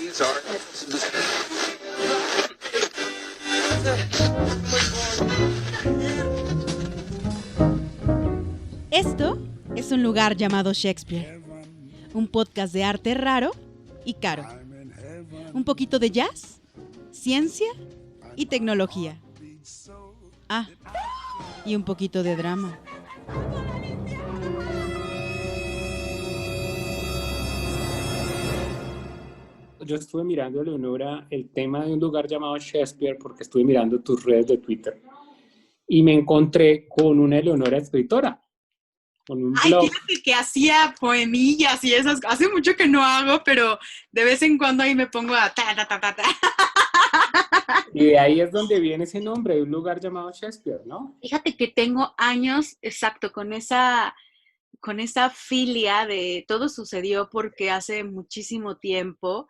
These are Esto es un lugar llamado Shakespeare, un podcast de arte raro y caro. Un poquito de jazz, ciencia y tecnología. Ah, y un poquito de drama. Yo estuve mirando, Leonora, el tema de un lugar llamado Shakespeare porque estuve mirando tus redes de Twitter y me encontré con una Leonora escritora, con un Ay, blog. fíjate que hacía poemillas y esas, hace mucho que no hago, pero de vez en cuando ahí me pongo a ta, ta, ta, ta, ta. Y de ahí es donde viene ese nombre, de un lugar llamado Shakespeare, ¿no? Fíjate que tengo años, exacto, con esa filia de todo sucedió porque hace muchísimo tiempo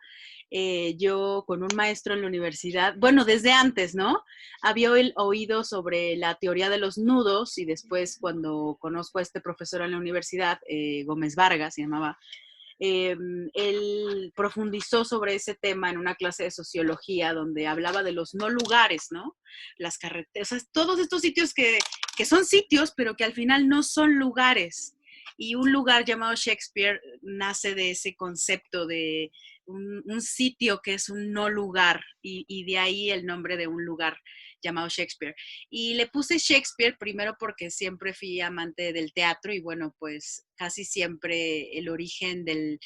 yo con un maestro en la universidad, bueno, desde antes, ¿no? Había oído sobre la teoría de los nudos y después cuando conozco a este profesor en la universidad, Gómez Vargas se llamaba, él profundizó sobre ese tema en una clase de sociología donde hablaba de los no lugares, ¿no? Las carreteras, o sea, todos estos sitios que son sitios, pero que al final no son lugares. Y un lugar llamado Shakespeare nace de ese concepto de un sitio que es un no lugar y de ahí el nombre de un lugar llamado Shakespeare. Y le puse Shakespeare primero porque siempre fui amante del teatro y bueno, pues casi siempre el origen del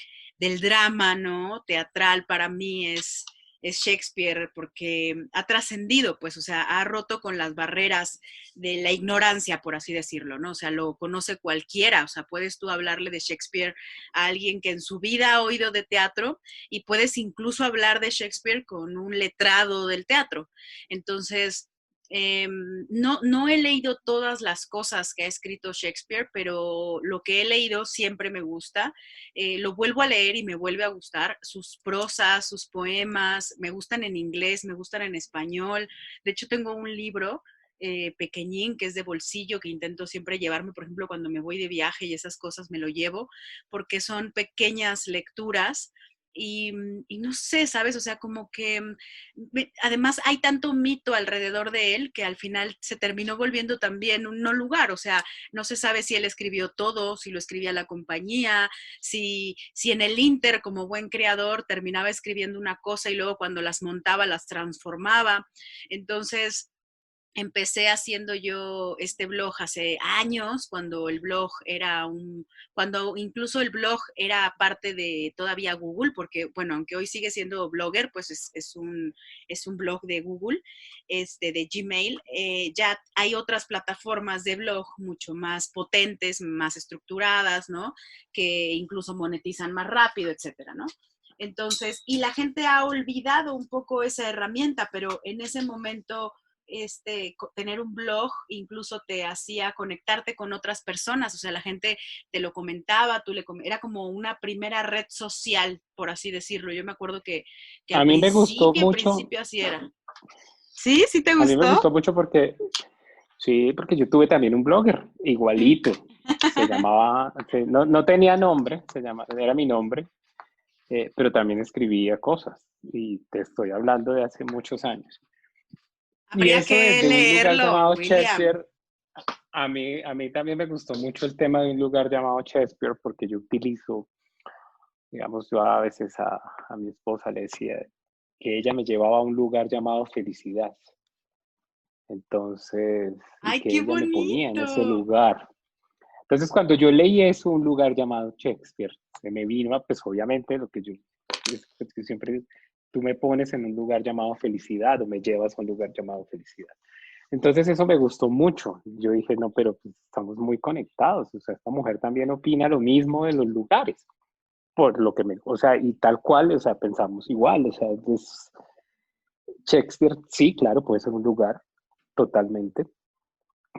drama, ¿no? Teatral para mí es Shakespeare porque ha trascendido, pues, o sea, ha roto con las barreras de la ignorancia, por así decirlo, ¿no? O sea, lo conoce cualquiera, o sea, puedes tú hablarle de Shakespeare a alguien que en su vida ha oído de teatro y puedes incluso hablar de Shakespeare con un letrado del teatro. Entonces, no he leído todas las cosas que ha escrito Shakespeare, pero lo que he leído siempre me gusta. Lo vuelvo a leer y me vuelve a gustar. Sus prosas, sus poemas, me gustan en inglés, me gustan en español. De hecho, tengo un libro pequeñín que es de bolsillo que intento siempre llevarme, por ejemplo, cuando me voy de viaje y esas cosas me lo llevo, porque son pequeñas lecturas y no sé, ¿sabes? O sea, como que además hay tanto mito alrededor de él que al final se terminó volviendo también un no lugar, o sea, no se sabe si él escribió todo, si lo escribía la compañía, si en el Inter como buen creador terminaba escribiendo una cosa y luego cuando las montaba las transformaba. Entonces, empecé haciendo yo este blog hace años, cuando incluso el blog era parte de todavía Google, porque bueno, aunque hoy sigue siendo blogger, pues es un blog de Google, de Gmail, ya hay otras plataformas de blog mucho más potentes, más estructuradas, ¿no? Que incluso monetizan más rápido, etcétera, ¿no? Entonces, y la gente ha olvidado un poco esa herramienta, pero en ese momento tener un blog incluso te hacía conectarte con otras personas, o sea, la gente te lo comentaba, era como una primera red social, por así decirlo. Yo me acuerdo que A mí me gustó en mucho, principio así era. ¿Sí? ¿Sí te a mí me gustó? gustó mucho porque, sí, porque yo tuve también un blogger, igualito. Se llamaba, no tenía nombre, era mi nombre, pero también escribía cosas. Y te estoy hablando de hace muchos años. Y Habría eso que de un lugar leerlo, llamado William. Shakespeare, a mí también me gustó mucho el tema de un lugar llamado Shakespeare porque yo utilizo, digamos, yo a veces a mi esposa le decía que ella me llevaba a un lugar llamado felicidad. Entonces, y ¡Ay, que qué ella me ponía en ese bonito! lugar. Entonces, cuando yo leí eso, un lugar llamado Shakespeare, se me vino, pues obviamente lo que yo, es que siempre tú me pones en un lugar llamado felicidad o me llevas a un lugar llamado felicidad. Entonces eso me gustó mucho. Yo dije, no, pero pues, estamos muy conectados. O sea, esta mujer también opina lo mismo de los lugares. Por lo que o sea, y tal cual, o sea, pensamos igual. O sea, Shakespeare, sí, claro, puede ser un lugar, totalmente,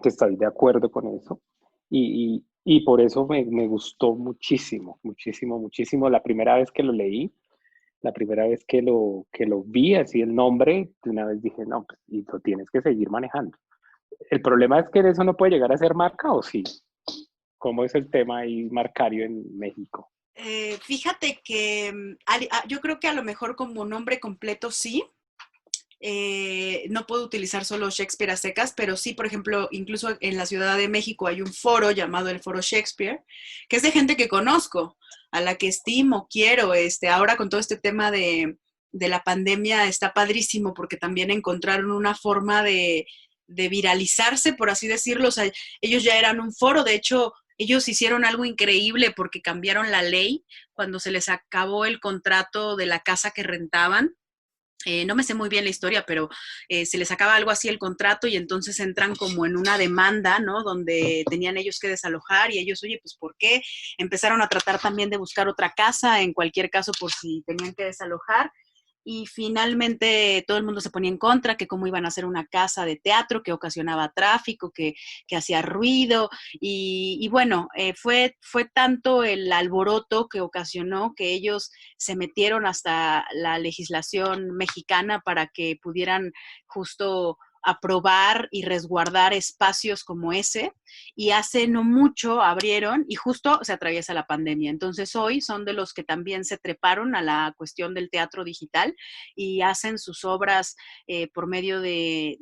que estoy de acuerdo con eso. Y por eso me gustó muchísimo, muchísimo, muchísimo. La primera vez que lo leí, la primera vez que lo vi, así el nombre, de una vez dije, no, pues, y lo tienes que seguir manejando. El problema es que eso no puede llegar a ser marca, ¿o sí? ¿Cómo es el tema ahí marcario en México? Fíjate que yo creo que a lo mejor como nombre completo sí. No puedo utilizar solo Shakespeare a secas, pero sí, por ejemplo, incluso en la Ciudad de México hay un foro llamado el Foro Shakespeare, que es de gente que conozco, a la que estimo, quiero. Ahora con todo este tema de la pandemia está padrísimo porque también encontraron una forma de viralizarse, por así decirlo. O sea, ellos ya eran un foro, de hecho, ellos hicieron algo increíble porque cambiaron la ley cuando se les acabó el contrato de la casa que rentaban. No me sé muy bien la historia, pero se les acaba algo así el contrato y entonces entran como en una demanda, ¿no? Donde tenían ellos que desalojar y ellos, oye, pues ¿por qué? Empezaron a tratar también de buscar otra casa, en cualquier caso, por si tenían que desalojar. Y finalmente todo el mundo se ponía en contra, que cómo iban a hacer una casa de teatro que ocasionaba tráfico, que hacía ruido. Y bueno, fue tanto el alboroto que ocasionó que ellos se metieron hasta la legislación mexicana para que pudieran justo aprobar y resguardar espacios como ese, y hace no mucho abrieron y justo se atraviesa la pandemia. Entonces hoy son de los que también se treparon a la cuestión del teatro digital y hacen sus obras por medio de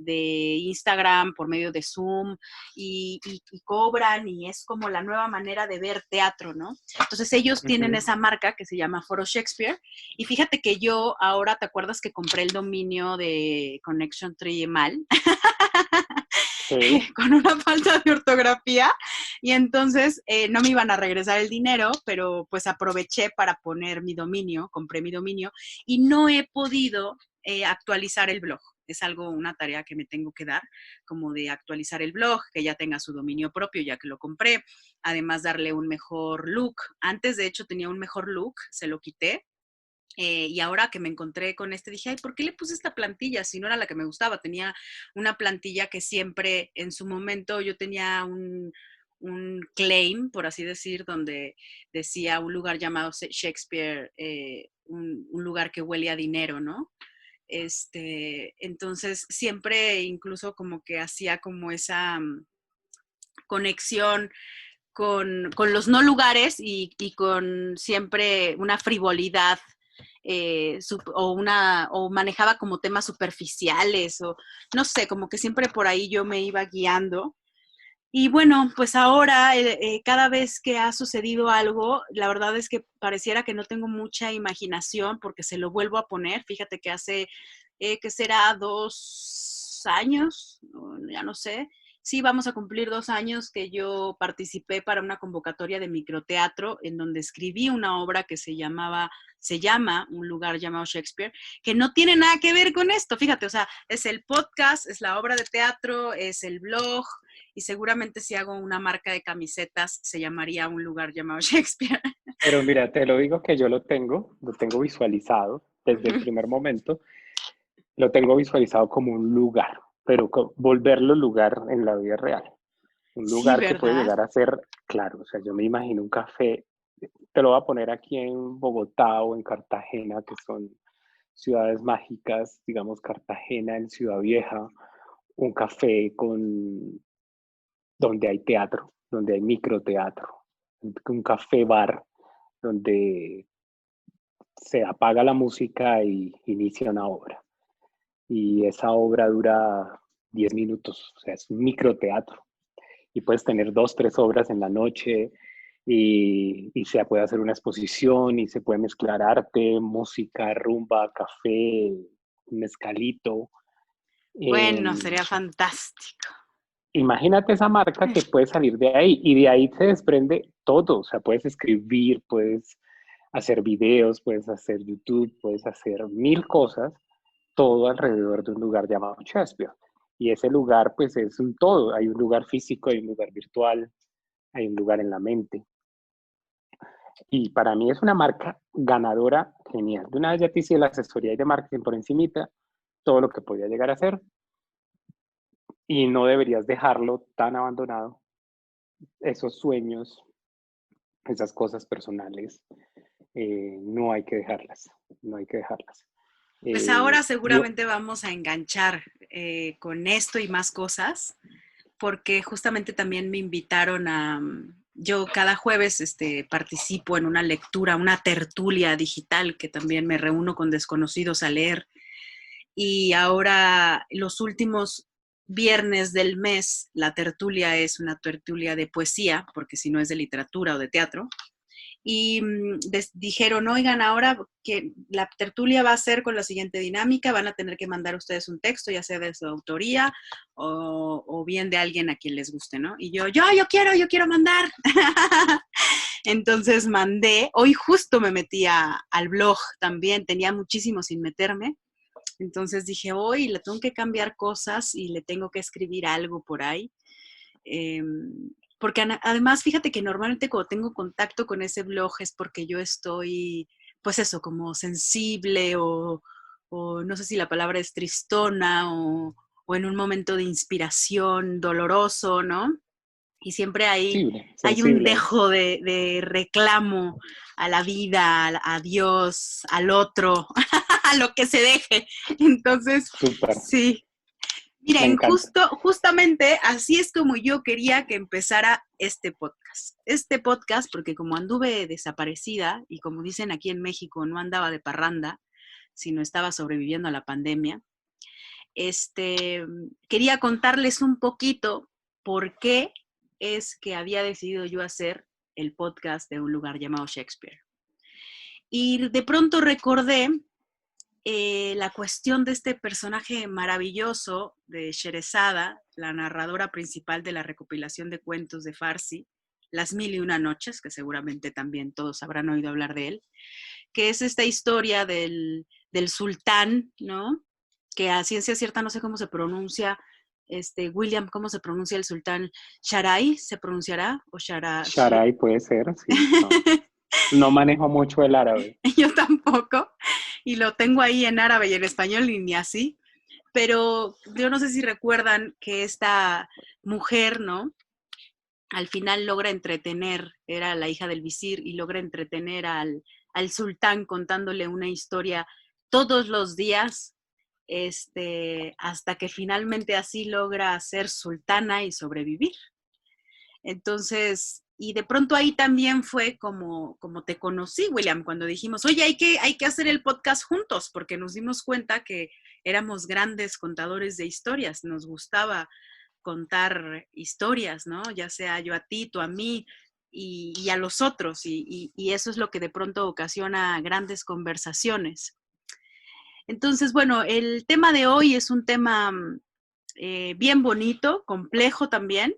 Instagram, por medio de Zoom, y cobran, y es como la nueva manera de ver teatro, ¿no? Entonces ellos tienen esa marca que se llama Foro Shakespeare, y fíjate que yo ahora, ¿te acuerdas que compré el dominio de Connection Tree mal? Sí. Con una falta de ortografía, y entonces no me iban a regresar el dinero, pero pues aproveché para poner mi dominio, compré mi dominio, y no he podido actualizar el blog. Es algo, una tarea que me tengo que dar, como de actualizar el blog, que ya tenga su dominio propio, ya que lo compré, además darle un mejor look. Antes, de hecho, tenía un mejor look, se lo quité, y ahora que me encontré con dije, ay, ¿por qué le puse esta plantilla? Si no era la que me gustaba, tenía una plantilla que siempre, en su momento, yo tenía un claim, por así decir, donde decía un lugar llamado Shakespeare, un lugar que huele a dinero, ¿no? Entonces, siempre incluso como que hacía como esa conexión con los no lugares y con siempre una frivolidad o manejaba como temas superficiales o no sé, como que siempre por ahí yo me iba guiando. Y bueno, pues ahora cada vez que ha sucedido algo, la verdad es que pareciera que no tengo mucha imaginación porque se lo vuelvo a poner. Fíjate que hace, ¿qué será? 2 años, ya no sé. Sí, vamos a cumplir 2 años que yo participé para una convocatoria de microteatro en donde escribí una obra que se llama Un lugar llamado Shakespeare, que no tiene nada que ver con esto. Fíjate, o sea, es el podcast, es la obra de teatro, es el blog, y seguramente si hago una marca de camisetas se llamaría Un lugar llamado Shakespeare. Pero mira, te lo digo que yo lo tengo visualizado desde el primer momento, lo tengo visualizado como un lugar, pero volverlo lugar en la vida real. Un Sí, lugar que puede ¿verdad? llegar a ser, claro, o sea, yo me imagino un café, te lo voy a poner aquí en Bogotá o en Cartagena, que son ciudades mágicas, digamos Cartagena en Ciudad Vieja, un café donde hay teatro, donde hay microteatro, un café bar donde se apaga la música y inicia una obra. Y esa obra dura 10 minutos, o sea, es un microteatro. Y puedes tener 2, 3 obras en la noche y se puede hacer una exposición y se puede mezclar arte, música, rumba, café, un mezcalito. Eh, Bueno, sería fantástico. Imagínate esa marca que puede salir de ahí y de ahí se desprende todo. O sea, puedes escribir, puedes hacer videos, puedes hacer YouTube, puedes hacer mil cosas, todo alrededor de un lugar llamado Shakespeare. Y ese lugar, pues, es un todo. Hay un lugar físico, hay un lugar virtual, hay un lugar en la mente. Y para mí es una marca ganadora genial. De una vez ya te hice la asesoría de marketing por encimita, todo lo que podía llegar a ser, y no deberías dejarlo tan abandonado. Esos sueños, esas cosas personales, no hay que dejarlas, no hay que dejarlas. Pues ahora Yo, seguramente vamos a enganchar con esto y más cosas, porque justamente también me invitaron yo cada jueves participo en una lectura, una tertulia digital, que también me reúno con desconocidos a leer. Y ahora los últimos viernes del mes, la tertulia es una tertulia de poesía, porque si no es de literatura o de teatro. Y dijeron, oigan, ahora que la tertulia va a ser con la siguiente dinámica, van a tener que mandar ustedes un texto, ya sea de su autoría o bien de alguien a quien les guste, ¿no? Y yo quiero mandar. Entonces mandé, hoy justo me metí al blog también, tenía muchísimo sin meterme. Entonces dije, hoy le tengo que cambiar cosas y le tengo que escribir algo por ahí. Porque además, fíjate que normalmente cuando tengo contacto con ese blog es porque yo estoy, pues eso, como sensible o no sé si la palabra es tristona o en un momento de inspiración doloroso, ¿no? Y siempre hay un sensible. dejo de reclamo a la vida, a Dios, al otro, a lo que se deje. Entonces, Súper. sí. Miren, justamente así es como yo quería que empezara este podcast. Este podcast, porque como anduve desaparecida y como dicen aquí en México, no andaba de parranda, sino estaba sobreviviendo a la pandemia, quería contarles un poquito por qué es que había decidido yo hacer el podcast de Un lugar llamado Shakespeare. Y de pronto recordé la cuestión de este personaje maravilloso de Sherezada, la narradora principal de la recopilación de cuentos de Farsi, Las Mil y Una Noches, que seguramente también todos habrán oído hablar de él, que es esta historia del sultán, ¿no? Que a ciencia cierta no sé cómo se pronuncia, William, ¿cómo se pronuncia el sultán? ¿Sharai se pronunciará? ¿O Sharai puede ser, sí. No manejo mucho el árabe. Yo tampoco, y lo tengo ahí en árabe y en español y ni así, pero yo no sé si recuerdan que esta mujer, ¿no? Al final logra entretener, era la hija del visir, y logra entretener al sultán contándole una historia todos los días, hasta que finalmente así logra ser sultana y sobrevivir. Entonces, y de pronto ahí también fue como te conocí, William, cuando dijimos, oye, hay que hacer el podcast juntos, porque nos dimos cuenta que éramos grandes contadores de historias, nos gustaba contar historias, ¿no? Ya sea yo a ti, tú a mí y a los otros, y eso es lo que de pronto ocasiona grandes conversaciones. Entonces, bueno, el tema de hoy es un tema bien bonito, complejo también.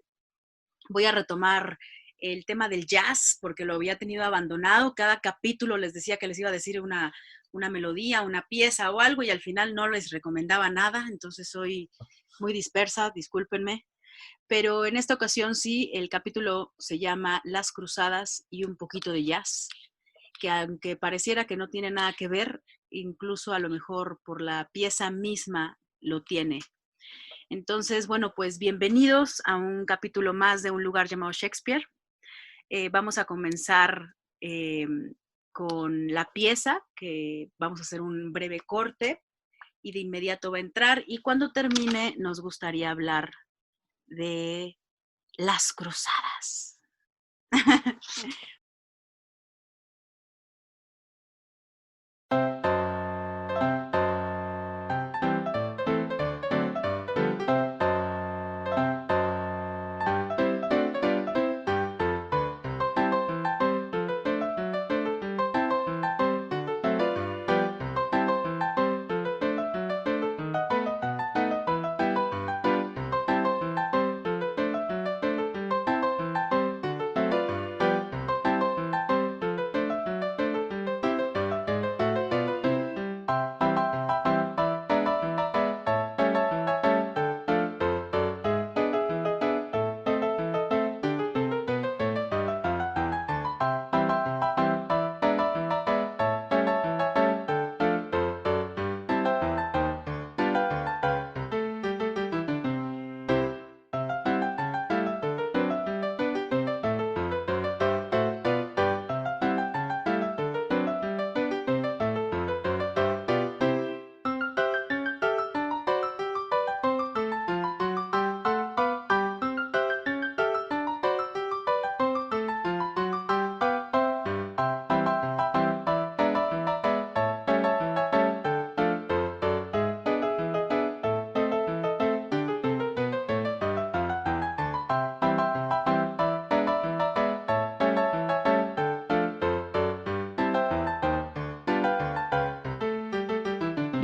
Voy a retomar el tema del jazz, porque lo había tenido abandonado. Cada capítulo les decía que les iba a decir una melodía, una pieza o algo, y al final no les recomendaba nada, entonces soy muy dispersa, discúlpenme. Pero en esta ocasión sí, el capítulo se llama Las Cruzadas y un poquito de jazz, que aunque pareciera que no tiene nada que ver, incluso a lo mejor por la pieza misma lo tiene. Entonces, bueno, pues bienvenidos a un capítulo más de Un lugar llamado Shakespeare. Vamos a comenzar con la pieza, que vamos a hacer un breve corte y de inmediato va a entrar. Y cuando termine, nos gustaría hablar de las cruzadas.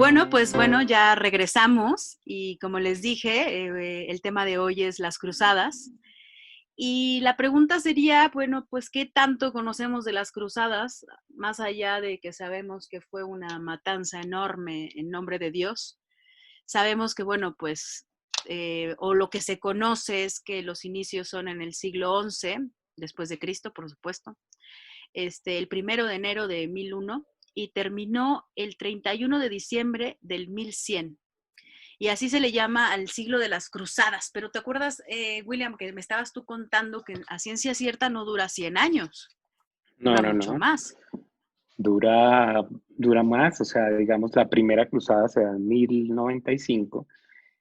Bueno, pues bueno, ya regresamos y como les dije, el tema de hoy es las cruzadas. Y la pregunta sería, bueno, pues, ¿qué tanto conocemos de las cruzadas? Más allá de que sabemos que fue una matanza enorme en nombre de Dios. Sabemos que, bueno, pues, o lo que se conoce es que los inicios son en el siglo XI, después de Cristo, por supuesto, el 1 de enero de 1001 y terminó el 31 de diciembre del 1100. Y así se le llama al siglo de las cruzadas. Pero ¿te acuerdas, William, que me estabas tú contando que a ciencia cierta no dura 100 años, No, dura no, mucho no. más? Dura más, o sea, digamos, la primera cruzada se da en 1095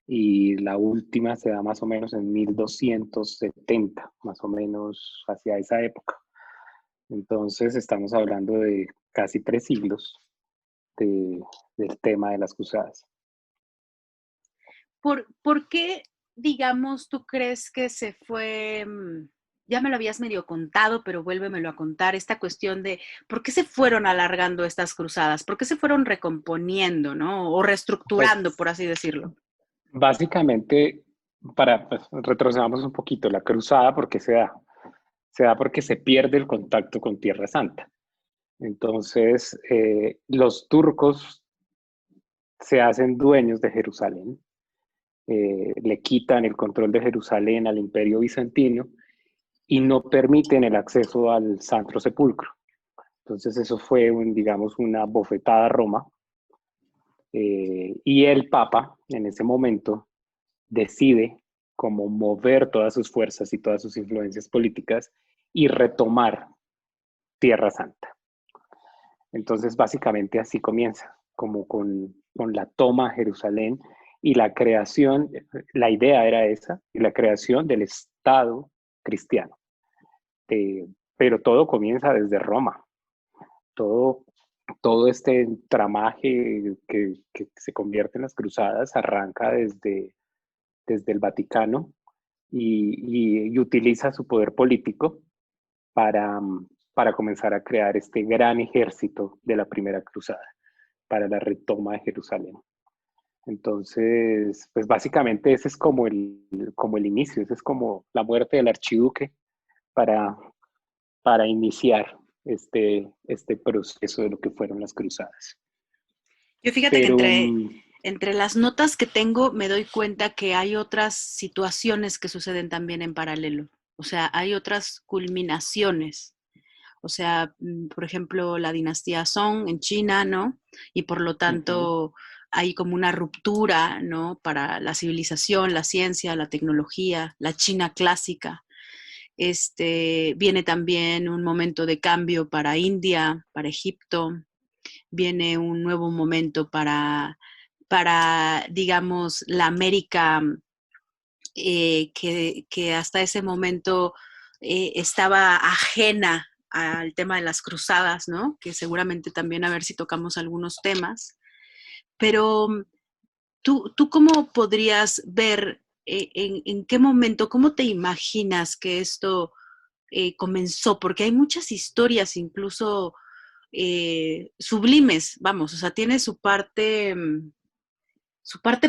y la última se da más o menos en 1270, más o menos hacia esa época. Entonces estamos hablando de casi 3 siglos de- del tema de las cruzadas. ¿Por qué, digamos, tú crees que se fue, ya me lo habías medio contado, pero vuélvemelo a contar, esta cuestión de por qué se fueron alargando estas cruzadas, por qué se fueron recomponiendo, ¿no? O reestructurando, Pues por así decirlo. básicamente, pues, retrocedamos un poquito, la cruzada, ¿por qué se da? Se da porque se pierde el contacto con Tierra Santa. Entonces, los turcos se hacen dueños de Jerusalén, le quitan el control de Jerusalén al Imperio Bizantino y no permiten el acceso al Santo Sepulcro. Entonces eso fue, digamos, una bofetada a Roma. Y el Papa, en ese momento, decide como mover todas sus fuerzas y todas sus influencias políticas y retomar Tierra Santa. Entonces, básicamente así comienza, como con la toma de Jerusalén y la creación, la idea era esa, y la creación del Estado cristiano. Pero todo comienza desde Roma. Todo, todo este tramaje que se convierte en las cruzadas arranca desde el Vaticano y utiliza su poder político para, para comenzar a crear este gran ejército de la primera cruzada, para la retoma de Jerusalén. Entonces, pues básicamente ese es como el inicio, ese es como la muerte del archiduque para, para iniciar este proceso de lo que fueron las cruzadas. Yo fíjate que Pero entre las notas que tengo me doy cuenta que hay otras situaciones que suceden también en paralelo. O sea, hay otras culminaciones. O sea, por ejemplo, la dinastía Song en China, ¿no? Y por lo tanto hay como una ruptura, ¿no? Para la civilización, la ciencia, la tecnología, la China clásica. Viene también un momento de cambio para India, para Egipto, viene un nuevo momento para digamos, la América que hasta ese momento estaba ajena al tema de las cruzadas, ¿no? Que seguramente también a ver si tocamos algunos temas. Pero ¿tú cómo podrías ver en qué momento, cómo te imaginas que esto comenzó? Porque hay muchas historias, incluso sublimes, vamos, o sea, tiene su parte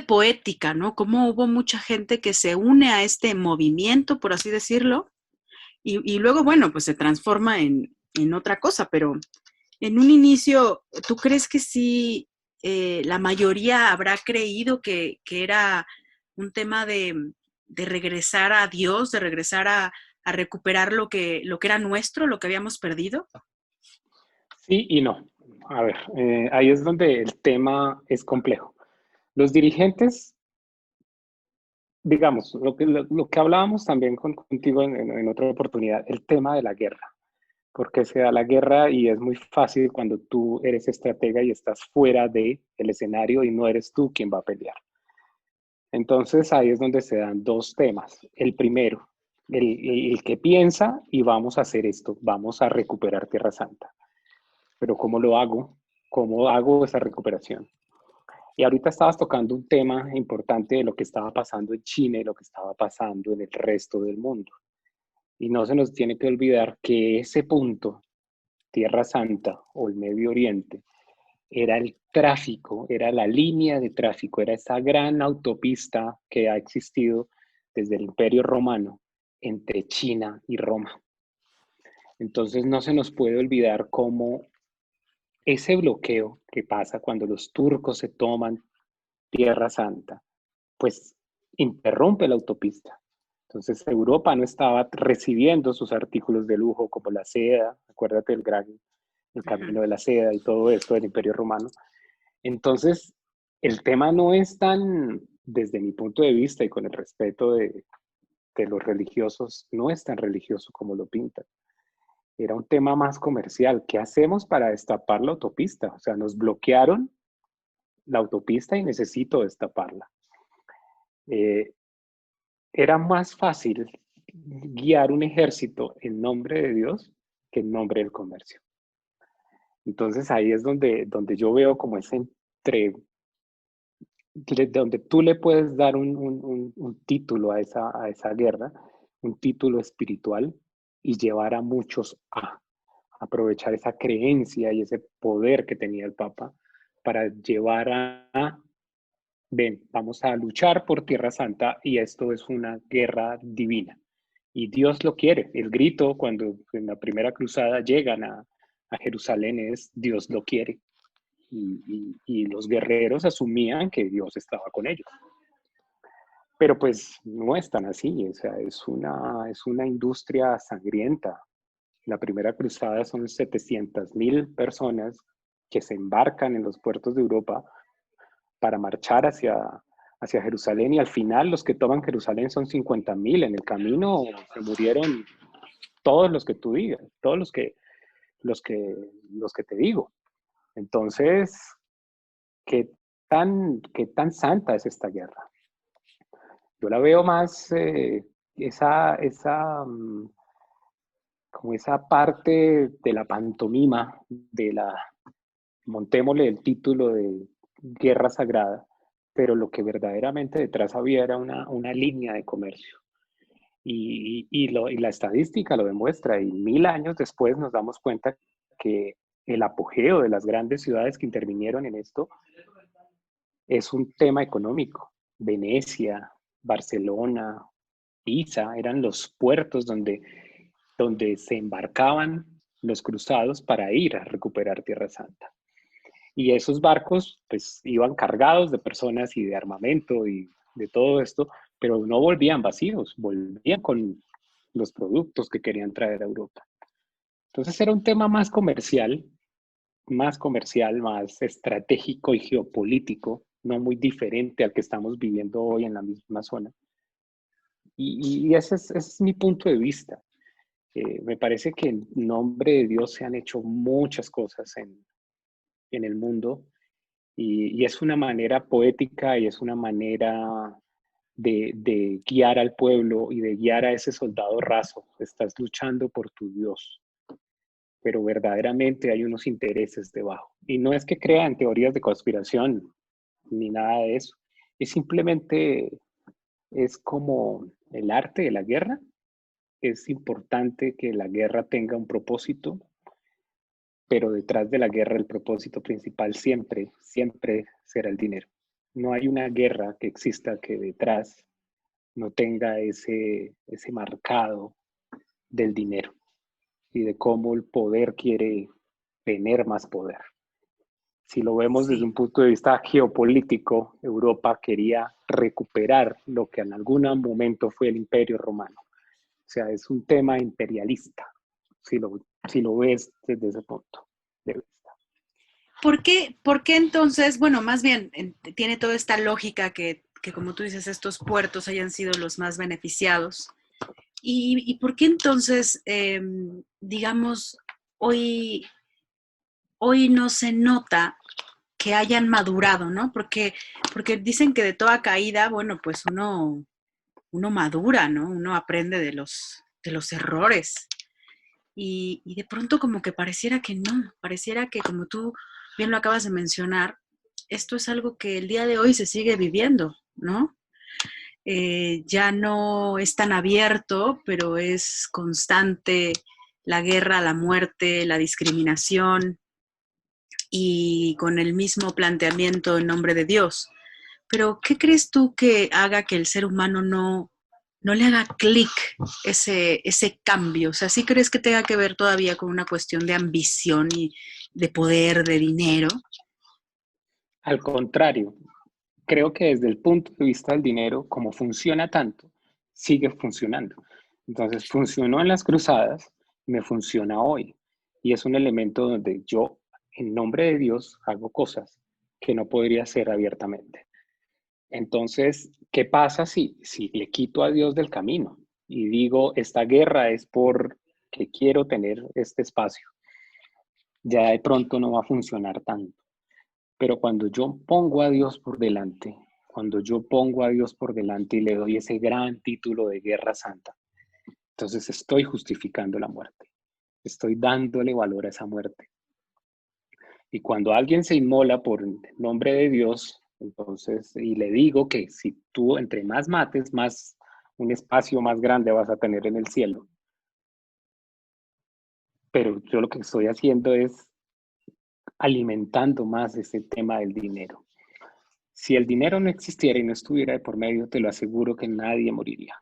poética, ¿no? Cómo hubo mucha gente que se une a este movimiento, por así decirlo, y luego, bueno, pues se transforma en otra cosa, pero en un inicio, ¿tú crees que sí la mayoría habrá creído que era un tema de regresar a Dios, de regresar a recuperar lo que era nuestro, lo que habíamos perdido? sí y no. A ver, ahí es donde el tema es complejo. Los dirigentes, digamos, lo que hablábamos también contigo en otra oportunidad, el tema de la guerra. Porque se da la guerra y es muy fácil cuando tú eres estratega y estás fuera del escenario y no eres tú quien va a pelear. Entonces ahí es donde se dan dos temas. El primero, el que piensa y vamos a hacer esto, vamos a recuperar Tierra Santa. Pero ¿cómo lo hago? ¿Cómo hago esa recuperación? Y ahorita estabas tocando un tema importante de lo que estaba pasando en China y lo que estaba pasando en el resto del mundo. Y no se nos tiene que olvidar que ese punto, Tierra Santa o el Medio Oriente, era el tráfico, era la línea de tráfico, era esa gran autopista que ha existido desde el Imperio Romano entre China y Roma. Entonces no se nos puede olvidar cómo ese bloqueo que pasa cuando los turcos se toman Tierra Santa, pues interrumpe la autopista. Entonces Europa no estaba recibiendo sus artículos de lujo como la seda, acuérdate el camino de la seda y todo esto del Imperio Romano. Entonces el tema no es tan, desde mi punto de vista y con el respeto de los religiosos, no es tan religioso como lo pintan. Era un tema más comercial. ¿Qué hacemos para destapar la autopista? O sea, nos bloquearon la autopista y necesito destaparla. Era más fácil guiar un ejército en nombre de Dios que en nombre del comercio. Entonces ahí es donde yo veo como ese donde tú le puedes dar un título a esa guerra, un título espiritual, y llevar a muchos a aprovechar esa creencia y ese poder que tenía el Papa para llevar ven, vamos a luchar por Tierra Santa y esto es una guerra divina. Y Dios lo quiere. El grito cuando en la primera cruzada llegan a Jerusalén es Dios lo quiere. Y los guerreros asumían que Dios estaba con ellos. Pero pues no es tan así, o sea, es una industria sangrienta. La primera cruzada son 700,000 personas que se embarcan en los puertos de Europa para marchar hacia Jerusalén y al final los que toman Jerusalén son 50,000. En el camino se murieron todos los que tú digas, todos los que te digo. Entonces, ¿qué tan santa es esta guerra? Yo la veo más como esa parte de la pantomima, montémosle el título de guerra sagrada, pero lo que verdaderamente detrás había era una línea de comercio. Y la estadística lo demuestra, y 1000 años después nos damos cuenta que el apogeo de las grandes ciudades que intervinieron en esto es un tema económico. Venecia, Barcelona, Pisa, eran los puertos donde se embarcaban los cruzados para ir a recuperar Tierra Santa. Y esos barcos pues iban cargados de personas y de armamento y de todo esto, pero no volvían vacíos, volvían con los productos que querían traer a Europa. Entonces era un tema más comercial, más estratégico y geopolítico, no muy diferente al que estamos viviendo hoy en la misma zona. Y ese es mi punto de vista. Me parece que en nombre de Dios se han hecho muchas cosas en el mundo y es una manera poética y es una manera de guiar al pueblo y de guiar a ese soldado raso. Estás luchando por tu Dios, pero verdaderamente hay unos intereses debajo. Y no es que crean teorías de conspiración ni nada de eso. Es simplemente, es como el arte de la guerra. Es importante que la guerra tenga un propósito, pero detrás de la guerra el propósito principal siempre, siempre será el dinero. No hay una guerra que exista que detrás no tenga ese marcado del dinero y de cómo el poder quiere tener más poder. Si lo vemos desde un punto de vista geopolítico, Europa quería recuperar lo que en algún momento fue el Imperio Romano. O sea, es un tema imperialista, si lo ves desde ese punto de vista. ¿Por qué entonces, bueno, más bien tiene toda esta lógica que como tú dices, estos puertos hayan sido los más beneficiados? ¿Y por qué entonces, digamos, hoy no se nota que hayan madurado, ¿no? Porque dicen que de toda caída, bueno, pues uno madura, ¿no? Uno aprende de los errores. Y de pronto como que pareciera que no, pareciera que como tú bien lo acabas de mencionar, esto es algo que el día de hoy se sigue viviendo, ¿no? Ya no es tan abierto, pero es constante la guerra, la muerte, la discriminación. y con el mismo planteamiento en nombre de Dios. Pero, ¿qué crees tú que haga que el ser humano no le haga clic ese cambio? O sea, ¿sí crees que tenga que ver todavía con una cuestión de ambición y de poder, de dinero? Al contrario, creo que desde el punto de vista del dinero, como funciona tanto, sigue funcionando. Entonces, funcionó en las cruzadas, me funciona hoy. Y es un elemento donde yo, en nombre de Dios, hago cosas que no podría hacer abiertamente. Entonces, ¿qué pasa si le quito a Dios del camino y digo, esta guerra es porque quiero tener este espacio? Ya de pronto no va a funcionar tanto. Pero cuando yo pongo a Dios por delante, cuando yo pongo a Dios por delante y le doy ese gran título de guerra santa, entonces estoy justificando la muerte. Estoy dándole valor a esa muerte. Y cuando alguien se inmola por el nombre de Dios, entonces, y le digo que si tú entre más mates, más un espacio más grande vas a tener en el cielo. Pero yo lo que estoy haciendo es alimentando más ese tema del dinero. Si el dinero no existiera y no estuviera de por medio, te lo aseguro que nadie moriría.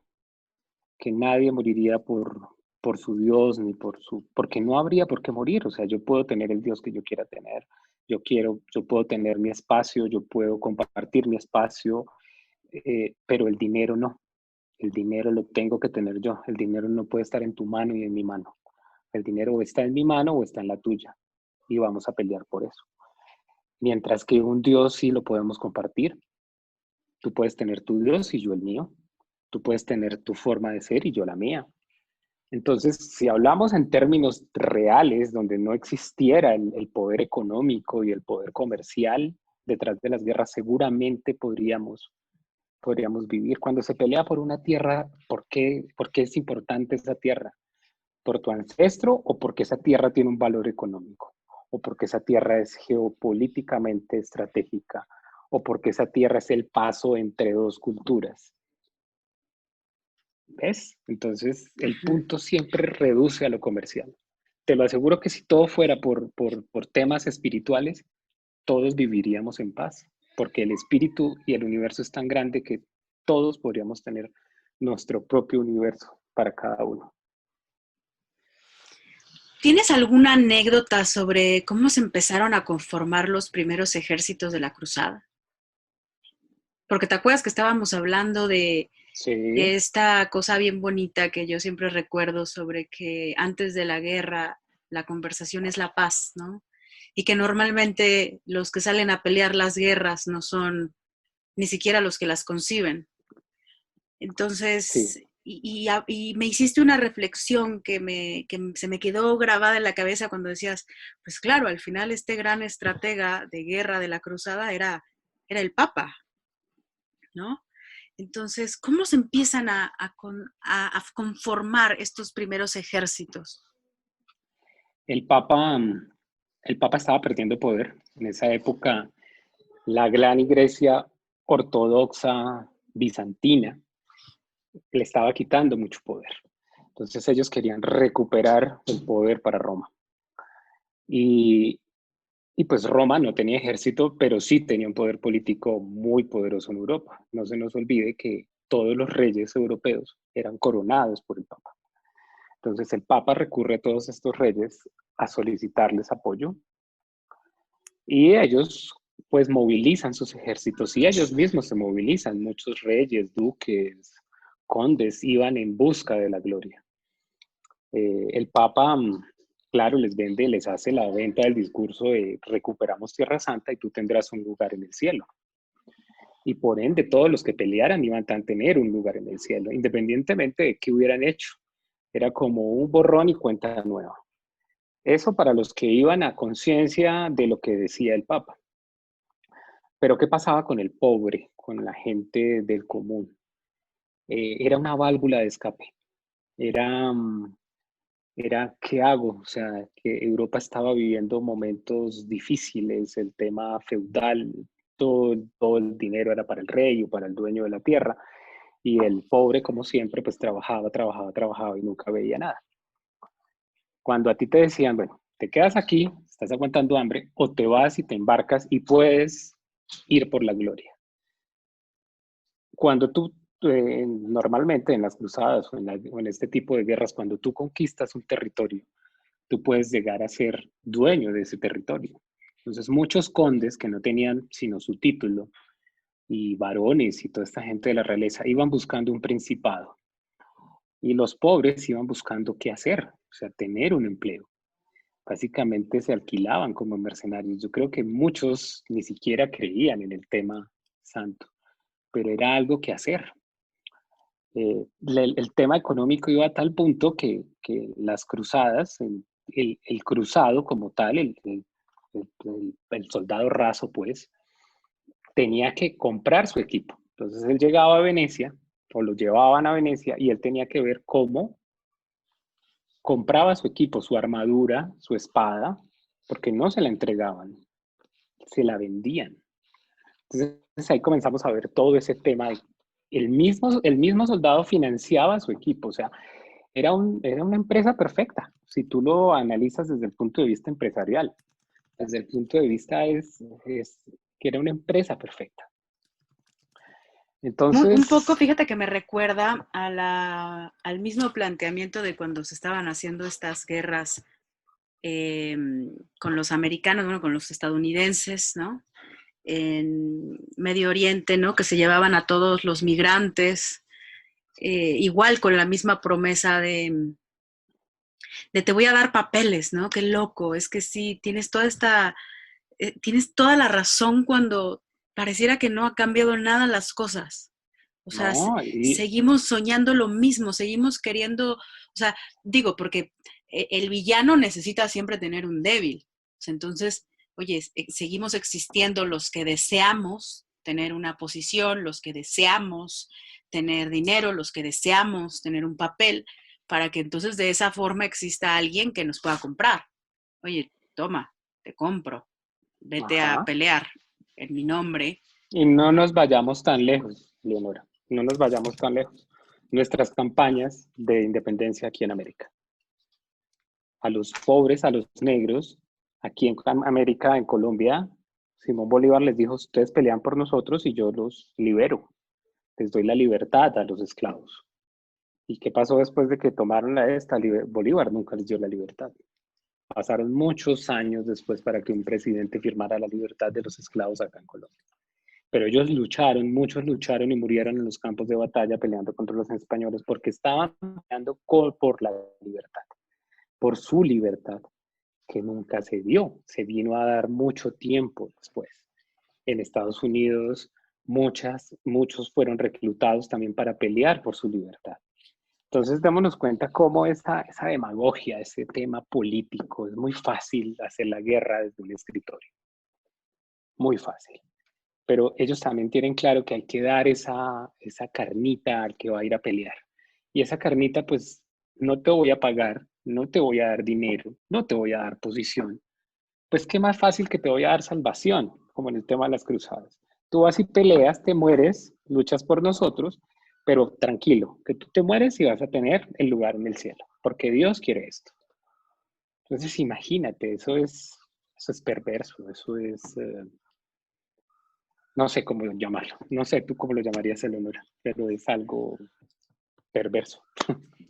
Que nadie moriría por su Dios, ni porque no habría por qué morir. O sea, yo puedo tener el Dios que yo quiera tener. Yo puedo tener mi espacio, yo puedo compartir mi espacio, pero el dinero no. El dinero lo tengo que tener yo. El dinero no puede estar en tu mano y en mi mano. El dinero o está en mi mano o está en la tuya. Y vamos a pelear por eso. Mientras que un Dios sí lo podemos compartir. Tú puedes tener tu Dios y yo el mío. Tú puedes tener tu forma de ser y yo la mía. Entonces, si hablamos en términos reales, donde no existiera el poder económico y el poder comercial detrás de las guerras, seguramente podríamos vivir. Cuando se pelea por una tierra, ¿por qué es importante esa tierra? ¿Por tu ancestro o porque esa tierra tiene un valor económico? ¿O porque esa tierra es geopolíticamente estratégica? ¿O porque esa tierra es el paso entre dos culturas? ¿Ves? Entonces, el punto siempre reduce a lo comercial. Te lo aseguro que si todo fuera por temas espirituales, todos viviríamos en paz, porque el espíritu y el universo es tan grande que todos podríamos tener nuestro propio universo para cada uno. ¿Tienes alguna anécdota sobre cómo se empezaron a conformar los primeros ejércitos de la cruzada? Porque te acuerdas que estábamos hablando de Sí, esta cosa bien bonita que yo siempre recuerdo sobre que antes de la guerra la conversación es la paz, ¿no? Y que normalmente los que salen a pelear las guerras no son ni siquiera los que las conciben. sí. Entonces, y me hiciste una reflexión que se me quedó grabada en la cabeza cuando decías, pues claro, al final este gran estratega de guerra de la cruzada era el Papa, ¿no? Entonces, ¿cómo se empiezan a conformar estos primeros ejércitos? El Papa, el Papa estaba perdiendo poder. En esa época, la gran iglesia ortodoxa bizantina le estaba quitando mucho poder. Entonces ellos querían recuperar el poder para Roma. Y, y pues Roma no tenía ejército, pero sí tenía un poder político muy poderoso en Europa. No se nos olvide que todos los reyes europeos eran coronados por el Papa. Entonces el Papa recurre a todos estos reyes a solicitarles apoyo y ellos pues movilizan sus ejércitos y ellos mismos se movilizan. Muchos reyes, duques, condes iban en busca de la gloria. El Papa, claro, les vende, les hace la venta del discurso de recuperamos Tierra Santa y tú tendrás un lugar en el cielo. Y por ende, todos los que pelearan iban a tener un lugar en el cielo, independientemente de qué hubieran hecho. Era como un borrón y cuenta nueva. Eso para los que iban a conciencia de lo que decía el Papa. Pero ¿qué pasaba con el pobre, con la gente del común? Era una válvula de escape. Era, ¿qué hago? O sea, que Europa estaba viviendo momentos difíciles, el tema feudal, todo el dinero era para el rey o para el dueño de la tierra, y el pobre, como siempre, pues trabajaba y nunca veía nada. Cuando a ti te decían, bueno, te quedas aquí, estás aguantando hambre, o te vas y te embarcas y puedes ir por la gloria. Cuando tú, normalmente en las cruzadas o en este tipo de guerras, cuando tú conquistas un territorio, tú puedes llegar a ser dueño de ese territorio. Entonces, muchos condes que no tenían sino su título, y varones y toda esta gente de la realeza, iban buscando un principado. Y los pobres iban buscando qué hacer, o sea, tener un empleo. Básicamente se alquilaban como mercenarios. Yo creo que muchos ni siquiera creían en el tema santo, pero era algo que hacer. El tema económico iba a tal punto que las cruzadas, el cruzado como tal, el soldado raso, pues, tenía que comprar su equipo. Entonces él llegaba a Venecia, o lo llevaban a Venecia, y él tenía que ver cómo compraba su equipo, su armadura, su espada, porque no se la entregaban, se la vendían. Entonces ahí comenzamos a ver todo ese tema. El mismo soldado financiaba a su equipo, o sea, era una empresa perfecta, si tú lo analizas desde el punto de vista empresarial. Desde el punto de vista es que era una empresa perfecta. Un poco, Entonces, fíjate que me recuerda al mismo planteamiento de cuando se estaban haciendo estas guerras con los americanos, bueno, con los estadounidenses, ¿no? En Medio Oriente, ¿no? Que se llevaban a todos los migrantes, igual con la misma promesa de te voy a dar papeles, ¿no? Qué loco, es que sí, tienes toda la razón cuando pareciera que no ha cambiado nada las cosas. O sea, no, seguimos soñando lo mismo, seguimos queriendo, o sea, digo, porque el villano necesita siempre tener un débil. O sea, entonces, oye, seguimos existiendo los que deseamos tener una posición, los que deseamos tener dinero, los que deseamos tener un papel, para que entonces de esa forma exista alguien que nos pueda comprar. Oye, toma, te compro, vete a ajá. pelear en mi nombre. Y no nos vayamos tan lejos, Leonora, no nos vayamos tan lejos. Nuestras campañas de independencia aquí en América. A los pobres, a los negros, aquí en América, en Colombia, Simón Bolívar les dijo, ustedes pelean por nosotros y yo los libero, les doy la libertad a los esclavos. ¿Y qué pasó después de que tomaron Bolívar nunca les dio la libertad. Pasaron muchos años después para que un presidente firmara la libertad de los esclavos acá en Colombia. Pero ellos lucharon, muchos lucharon y murieron en los campos de batalla peleando contra los españoles porque estaban peleando por la libertad, por su libertad, que nunca se dio, se vino a dar mucho tiempo después. En Estados Unidos, muchos fueron reclutados también para pelear por su libertad. Entonces, démonos cuenta cómo esa demagogia, ese tema político, es muy fácil hacer la guerra desde un escritorio. Muy fácil. Pero ellos también tienen claro que hay que dar esa carnita al que va a ir a pelear. Y esa carnita, pues, no te voy a pagar, no te voy a dar dinero, no te voy a dar posición. Pues, qué más fácil que te voy a dar salvación, como en el tema de las cruzadas. Tú vas y peleas, te mueres, luchas por nosotros, pero tranquilo, que tú te mueres y vas a tener el lugar en el cielo, porque Dios quiere esto. Entonces, imagínate, eso es perverso, eso es, no sé cómo llamarlo, no sé tú cómo lo llamarías, Eleonora, pero es algo perverso.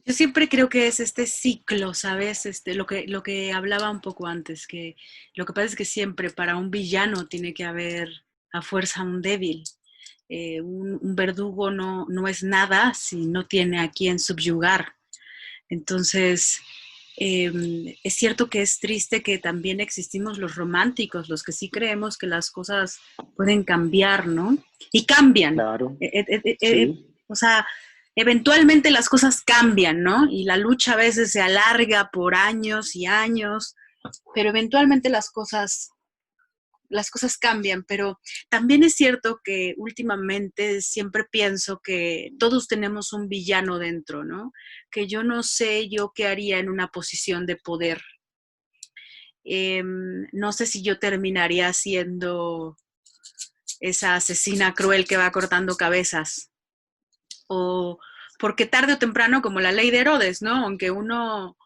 Yo siempre creo que es este ciclo, ¿sabes? Lo que hablaba un poco antes, que lo que pasa es que siempre para un villano tiene que haber a fuerza un débil. Un verdugo no es nada si no tiene a quien subyugar. Entonces, es cierto que es triste que también existimos los románticos, los que sí creemos que las cosas pueden cambiar, ¿no? Y cambian. Claro, sí, O sea, eventualmente las cosas cambian, ¿no? Y la lucha a veces se alarga por años y años, pero eventualmente las cosas cambian, pero también es cierto que últimamente siempre pienso que todos tenemos un villano dentro, ¿no? Que yo no sé yo qué haría en una posición de poder. No sé si yo terminaría siendo esa asesina cruel que va cortando cabezas. O porque tarde o temprano, como la ley de Herodes, ¿no? Aunque uno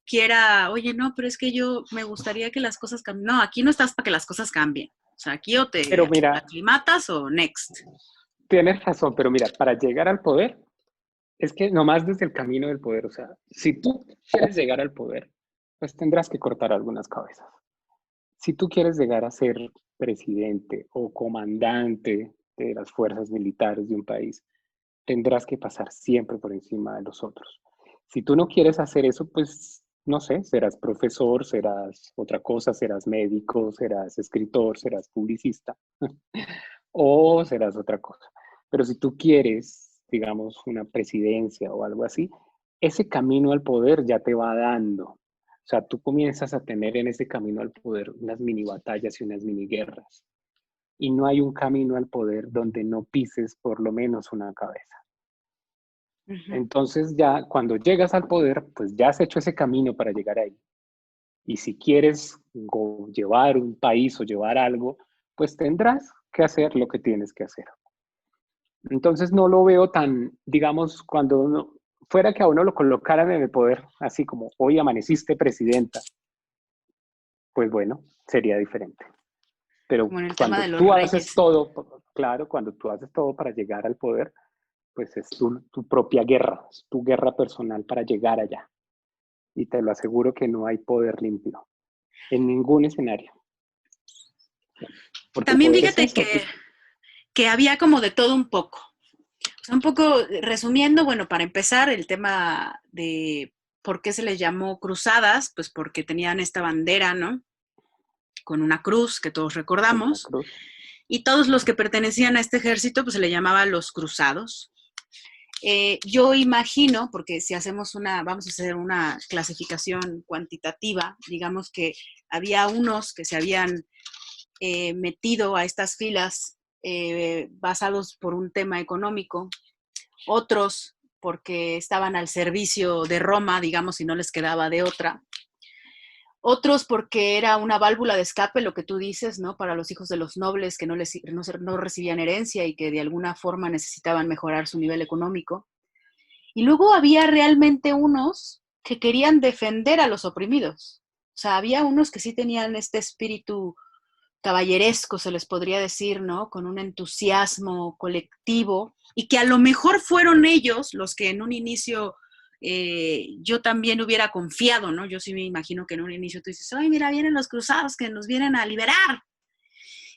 quiera, oye, no, pero es que yo me gustaría que las cosas cambien. No, aquí no estás para que las cosas cambien. O sea, aquí o Pero te mira, aclimatas o next. tienes razón, pero mira, para llegar al poder, es que nomás desde el camino del poder, o sea, si tú quieres llegar al poder, pues tendrás que cortar algunas cabezas. Si tú quieres llegar a ser presidente o comandante de las fuerzas militares de un país, tendrás que pasar siempre por encima de los otros. Si tú no quieres hacer eso, pues no sé, serás profesor, serás otra cosa, serás médico, serás escritor, serás publicista o serás otra cosa. Pero si tú quieres, digamos, una presidencia o algo así, ese camino al poder ya te va dando. O sea, tú comienzas a tener en ese camino al poder unas mini batallas y unas mini guerras. Y no hay un camino al poder donde no pises por lo menos una cabeza. Ujú. Entonces ya cuando llegas al poder, pues ya has hecho ese camino para llegar ahí. Y si quieres llevar un país o llevar algo, pues tendrás que hacer lo que tienes que hacer. Entonces no lo veo tan, digamos, cuando fuera que a uno lo colocaran en el poder, así como hoy amaneciste presidenta, pues bueno, sería diferente. Pero Como en el tema cuando de los tú haces reyes. todo, claro, cuando tú haces todo para llegar al poder, pues es tu propia guerra, es tu guerra personal para llegar allá. Y te lo aseguro que no hay poder limpio en ningún escenario. Porque el También poder es fíjate eso. que había como de todo un poco. O sea, un poco resumiendo, bueno, para empezar, el tema de por qué se les llamó cruzadas, pues porque tenían esta bandera, ¿no? Con una cruz que todos Con una recordamos. cruz. Y todos los que pertenecían a este ejército, pues se le llamaba los cruzados. Yo imagino, porque si hacemos vamos a hacer una clasificación cuantitativa, digamos que había unos que se habían metido a estas filas basados por un tema económico, otros porque estaban al servicio de Roma, digamos, y no les quedaba de otra. Otros porque era una válvula de escape, lo que tú dices, ¿no? Para los hijos de los nobles que no recibían herencia y que de alguna forma necesitaban mejorar su nivel económico. Y luego había realmente unos que querían defender a los oprimidos. O sea, había unos que sí tenían este espíritu caballeresco, se les podría decir, ¿no? Con un entusiasmo colectivo y que a lo mejor fueron ellos los que en un inicio yo también hubiera confiado, ¿no? Yo sí me imagino que en un inicio tú dices, ay, mira, vienen los cruzados que nos vienen a liberar.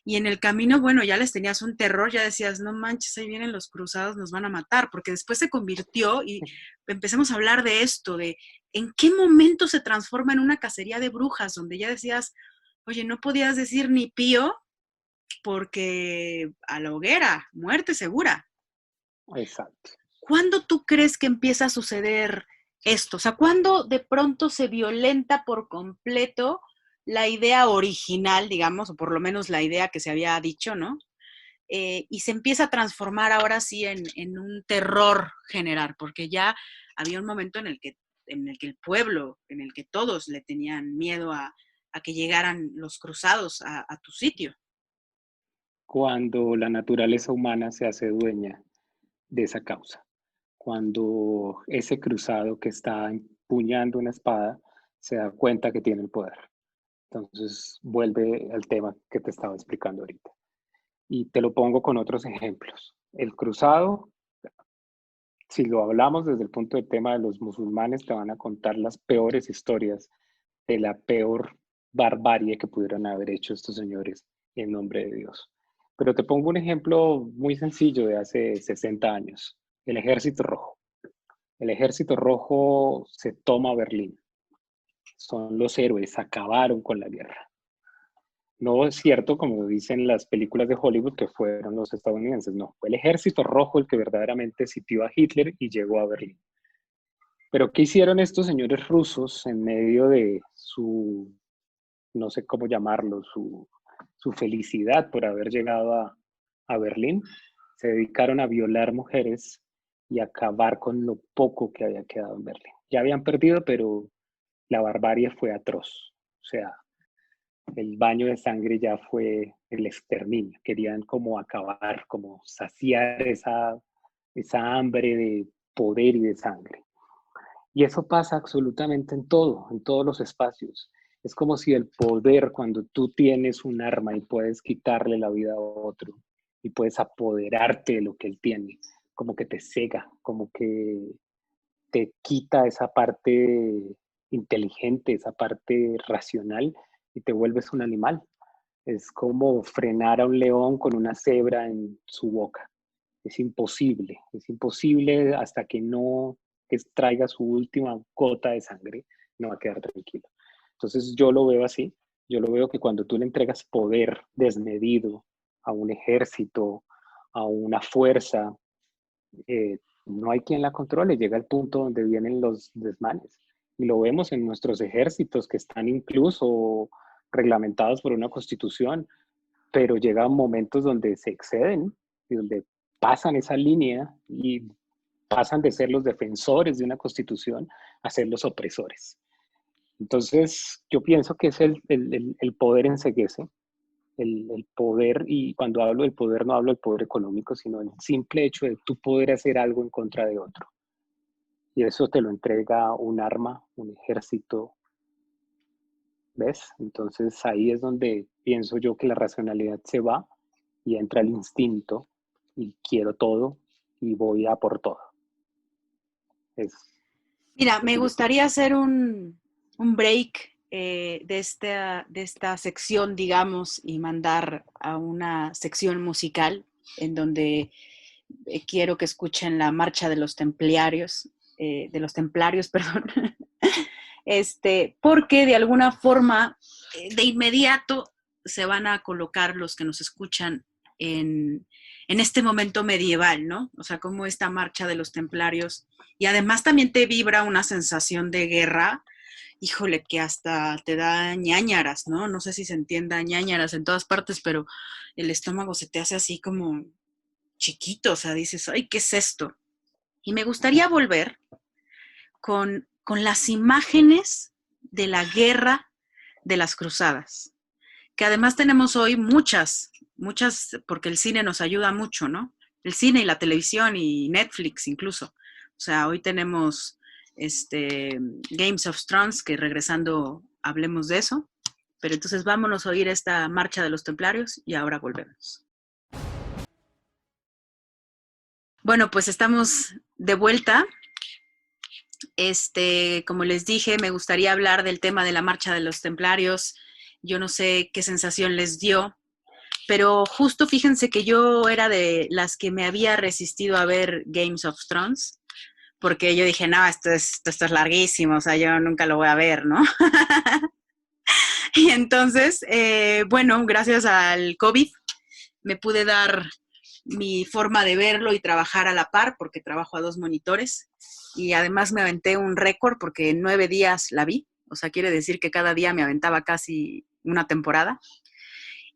Y en el camino, bueno, ya les tenías un terror, ya decías, no manches, ahí vienen los cruzados, nos van a matar, porque después se convirtió y empecemos a hablar de esto, de en qué momento se transforma en una cacería de brujas, donde ya decías, oye, no podías decir ni pío porque a la hoguera, muerte segura. Exacto. ¿Cuándo tú crees que empieza a suceder esto? O sea, ¿cuándo de pronto se violenta por completo la idea original, digamos, o por lo menos la idea que se había dicho, ¿no? Y se empieza a transformar ahora sí en un terror general, porque ya había un momento en el que el pueblo, en el que todos le tenían miedo a que llegaran los cruzados a tu sitio. Cuando la naturaleza humana se hace dueña de esa causa. Cuando ese cruzado que está empuñando una espada se da cuenta que tiene el poder. Entonces vuelve al tema que te estaba explicando ahorita. Y te lo pongo con otros ejemplos. El cruzado, si lo hablamos desde el punto de tema de los musulmanes, te van a contar las peores historias de la peor barbarie que pudieron haber hecho estos señores en nombre de Dios. Pero te pongo un ejemplo muy sencillo de hace 60 años, el Ejército Rojo. El Ejército Rojo se toma Berlín. Son los héroes, acabaron con la guerra. No es cierto, como dicen las películas de Hollywood, que fueron los estadounidenses. No, fue el Ejército Rojo el que verdaderamente sitió a Hitler y llegó a Berlín. Pero ¿qué hicieron estos señores rusos en medio de su, no sé cómo llamarlo, su felicidad por haber llegado a Berlín? Se dedicaron a violar mujeres y acabar con lo poco que había quedado en Berlín. Ya habían perdido, pero la barbarie fue atroz. O sea, el baño de sangre ya fue el exterminio. Querían como acabar, como saciar esa hambre de poder y de sangre. Y eso pasa absolutamente en todo, en todos los espacios. Es como si el poder, cuando tú tienes un arma y puedes quitarle la vida a otro y puedes apoderarte de lo que él tiene, como que te cega, como que te quita esa parte inteligente, esa parte racional y te vuelves un animal. Es como frenar a un león con una cebra en su boca. Es imposible hasta que no extraiga su última gota de sangre, no va a quedar tranquilo. Entonces yo lo veo así, yo lo veo que cuando tú le entregas poder desmedido a un ejército, a una fuerza, no hay quien la controle, llega el punto donde vienen los desmanes. Y lo vemos en nuestros ejércitos que están incluso reglamentados por una constitución, pero llegan momentos donde se exceden y donde pasan esa línea y pasan de ser los defensores de una constitución a ser los opresores. Entonces, yo pienso que es el poder enceguece, el poder, y cuando hablo del poder no hablo del poder económico, sino el simple hecho de tú poder hacer algo en contra de otro. Y eso te lo entrega un arma, un ejército, ¿ves? Entonces ahí es donde pienso yo que la racionalidad se va y entra el instinto y quiero todo y voy a por todo. Mira, me gustaría hacer un break de esta sección, digamos, y mandar a una sección musical en donde quiero que escuchen la marcha de los templarios, perdón. Porque de alguna forma, de inmediato, se van a colocar los que nos escuchan en este momento medieval, ¿no? O sea, como esta marcha de los templarios, y además también te vibra una sensación de guerra, híjole, que hasta te da ñáñaras, ¿no? No sé si se entienda ñáñaras en todas partes, pero el estómago se te hace así como chiquito, o sea, dices, ay, ¿qué es esto? Y me gustaría volver con las imágenes de la guerra de las cruzadas, que además tenemos hoy muchas, porque el cine nos ayuda mucho, ¿no? El cine y la televisión y Netflix incluso. O sea, hoy tenemos Games of Thrones, que regresando hablemos de eso. Pero entonces vámonos a oír esta marcha de los templarios y ahora volvemos. Bueno, pues estamos de vuelta. Como les dije, me gustaría hablar del tema de la marcha de los templarios. Yo no sé qué sensación les dio, pero justo fíjense que yo era de las que me había resistido a ver Games of Thrones, porque yo dije, no, esto es larguísimo, o sea, yo nunca lo voy a ver, ¿no? Y entonces, bueno, gracias al COVID me pude dar mi forma de verlo y trabajar a la par, porque trabajo a 2 monitores, y además me aventé un récord porque en 9 días la vi, o sea, quiere decir que cada día me aventaba casi una temporada.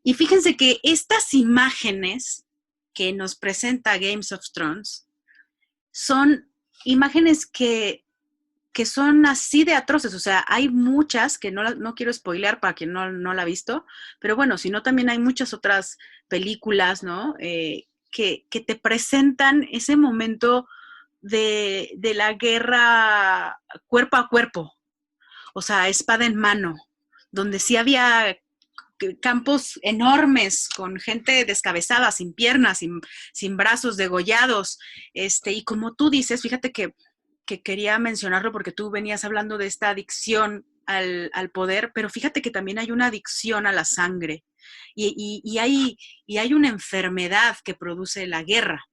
Y fíjense que estas imágenes que nos presenta Games of Thrones son imágenes que son así de atroces, o sea, hay muchas que no quiero spoilear para quien no la ha visto, pero bueno, sino también hay muchas otras películas, ¿no? Que te presentan ese momento de la guerra cuerpo a cuerpo, o sea, espada en mano, donde sí había campos enormes con gente descabezada, sin piernas, sin brazos, degollados, y como tú dices, fíjate que quería mencionarlo porque tú venías hablando de esta adicción al poder, pero fíjate que también hay una adicción a la sangre y hay una enfermedad que produce la guerra,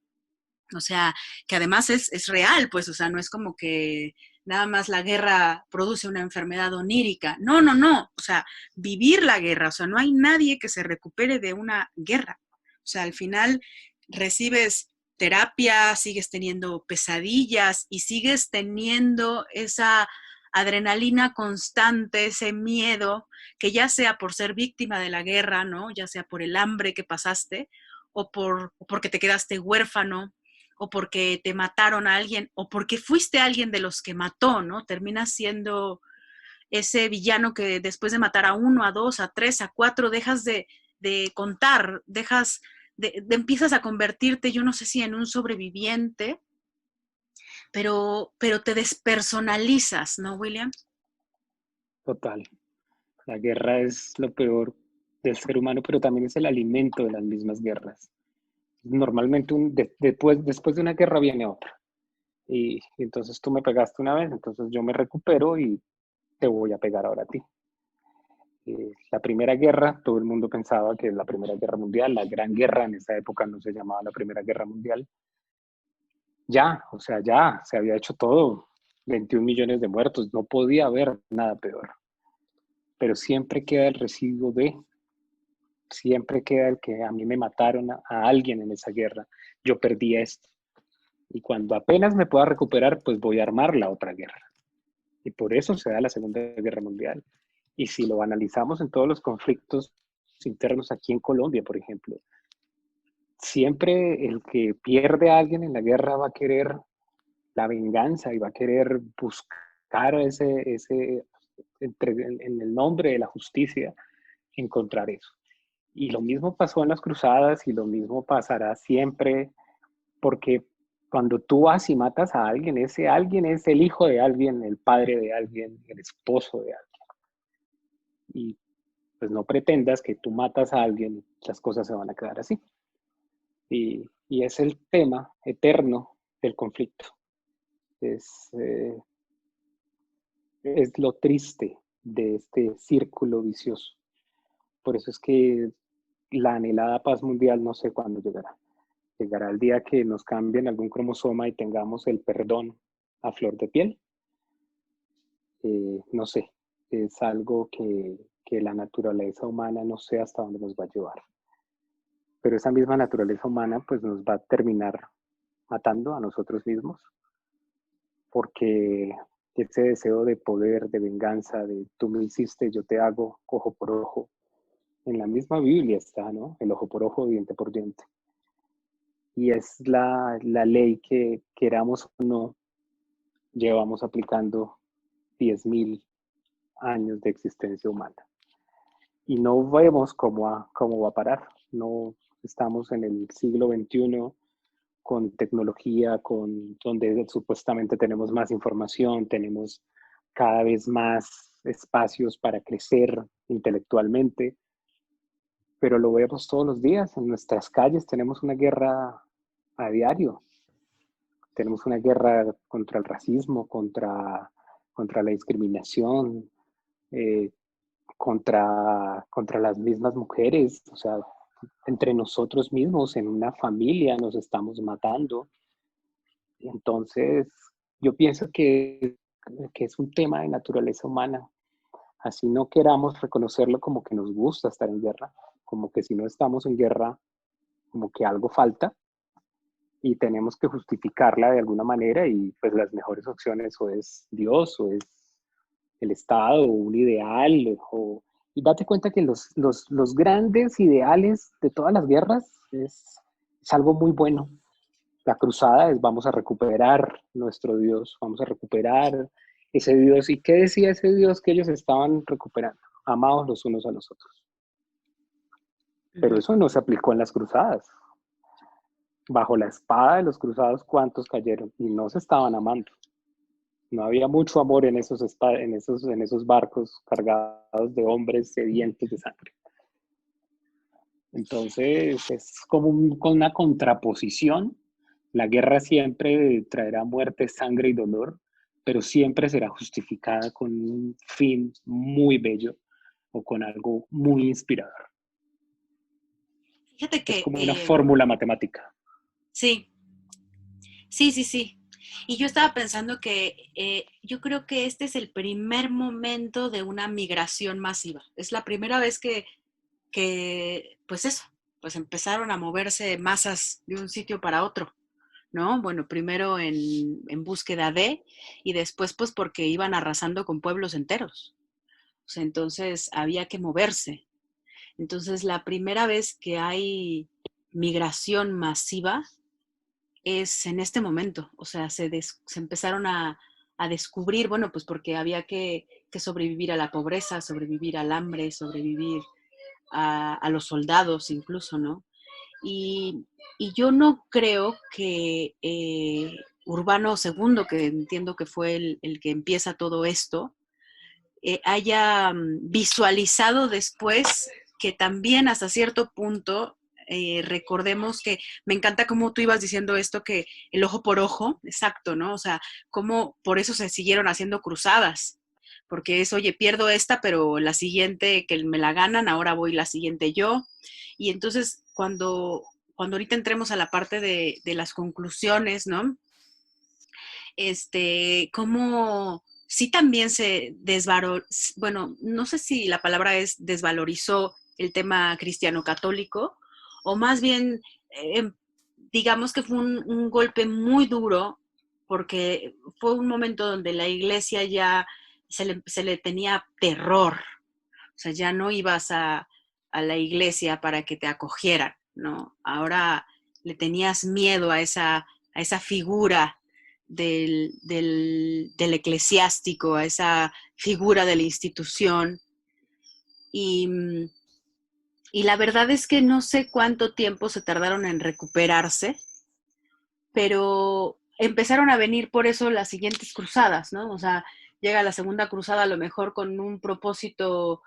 o sea, que además es real, pues, o sea, no es como que nada más la guerra produce una enfermedad onírica, no, o sea, vivir la guerra, o sea, no hay nadie que se recupere de una guerra, o sea, al final recibes terapia, sigues teniendo pesadillas y sigues teniendo esa adrenalina constante, ese miedo, que ya sea por ser víctima de la guerra, ¿no? Ya sea por el hambre que pasaste o porque te quedaste huérfano o porque te mataron a alguien o porque fuiste alguien de los que mató, ¿no? Terminas siendo ese villano que después de matar a 1, a 2, a 3, a 4, dejas de contar, empiezas a convertirte, yo no sé si en un sobreviviente, pero te despersonalizas, ¿no, William? Total. La guerra es lo peor del ser humano, pero también es el alimento de las mismas guerras. Normalmente después de una guerra viene otra. Y entonces tú me pegaste una vez, entonces yo me recupero y te voy a pegar ahora a ti. La Primera Guerra, todo el mundo pensaba que la Primera Guerra Mundial, la Gran Guerra, en esa época no se llamaba la Primera Guerra Mundial, ya, o sea, ya se había hecho todo, 21 millones de muertos, no podía haber nada peor. Pero siempre queda el residuo siempre queda el que a mí me mataron a alguien en esa guerra, yo perdí esto. Y cuando apenas me pueda recuperar, pues voy a armar la otra guerra. Y por eso se da la Segunda Guerra Mundial. Y si lo analizamos en todos los conflictos internos aquí en Colombia, por ejemplo, siempre el que pierde a alguien en la guerra va a querer la venganza y va a querer buscar en el nombre de la justicia, encontrar eso. Y lo mismo pasó en las cruzadas y lo mismo pasará siempre, porque cuando tú vas y matas a alguien, ese alguien es el hijo de alguien, el padre de alguien, el esposo de alguien. Y pues no pretendas que tú matas a alguien, las cosas se van a quedar así. Y es el tema eterno del conflicto. Es, eh, es lo triste de este círculo vicioso. Por eso es que la anhelada paz mundial no sé cuándo llegará. Llegará el día que nos cambien algún cromosoma y tengamos el perdón a flor de piel. No sé, es algo que la naturaleza humana no sé hasta dónde nos va a llevar. Pero esa misma naturaleza humana pues nos va a terminar matando a nosotros mismos, porque ese deseo de poder, de venganza, de tú me hiciste, yo te hago, ojo por ojo, en la misma Biblia está, ¿no? El ojo por ojo, diente por diente. Y es la ley que, queramos o no, llevamos aplicando 10.000 años de existencia humana. Y no vemos cómo va a parar. No estamos en el siglo XXI con tecnología, donde supuestamente tenemos más información, tenemos cada vez más espacios para crecer intelectualmente, pero lo vemos todos los días. En nuestras calles tenemos una guerra a diario. Tenemos una guerra contra el racismo, contra la discriminación, eh, contra las mismas mujeres, o sea, entre nosotros mismos, en una familia, nos estamos matando. Entonces, yo pienso que es un tema de naturaleza humana. Así no queramos reconocerlo como que nos gusta estar en guerra, como que si no estamos en guerra, como que algo falta y tenemos que justificarla de alguna manera y pues las mejores opciones o es Dios o es el Estado o un ideal. Y date cuenta que los grandes ideales de todas las guerras es algo muy bueno. La cruzada es vamos a recuperar nuestro Dios, vamos a recuperar ese Dios. ¿Y qué decía ese Dios que ellos estaban recuperando? Amados los unos a los otros. Pero eso no se aplicó en las cruzadas. Bajo la espada de los cruzados, ¿cuántos cayeron? Y no se estaban amando. No había mucho amor en esos barcos cargados de hombres sedientos de sangre. Entonces es como con una contraposición. La guerra siempre traerá muerte, sangre y dolor, pero siempre será justificada con un fin muy bello o con algo muy inspirador. Fíjate Es que como una fórmula matemática. sí, sí. Y yo estaba pensando que yo creo que este es el primer momento de una migración masiva. Es la primera vez que pues eso, pues empezaron a moverse masas de un sitio para otro, ¿no? Bueno, primero en búsqueda de, y después pues porque iban arrasando con pueblos enteros. O sea, entonces había que moverse. Entonces la primera vez que hay migración masiva es en este momento. O sea, se empezaron a descubrir, bueno, pues porque había que sobrevivir a la pobreza, sobrevivir al hambre, sobrevivir a los soldados incluso, ¿no? Y, y yo no creo que Urbano II, que entiendo que fue el que empieza todo esto, haya visualizado después que también hasta cierto punto, recordemos que me encanta cómo tú ibas diciendo esto, que el ojo por ojo, exacto, ¿no? O sea, cómo por eso se siguieron haciendo cruzadas, porque es, oye, pierdo esta, pero la siguiente que me la ganan, ahora voy la siguiente yo. Y entonces, cuando ahorita entremos a la parte de las conclusiones, ¿no? Cómo sí también se bueno, no sé si la palabra es desvalorizó el tema cristiano-católico, o más bien, digamos que fue un golpe muy duro, porque fue un momento donde la iglesia ya se le tenía terror, o sea, ya no ibas a la iglesia para que te acogieran, ¿no? Ahora le tenías miedo a esa figura del eclesiástico, a esa figura de la institución. Y, y la verdad es que no sé cuánto tiempo se tardaron en recuperarse, pero empezaron a venir por eso las siguientes cruzadas, ¿no? O sea, llega la segunda cruzada a lo mejor con un propósito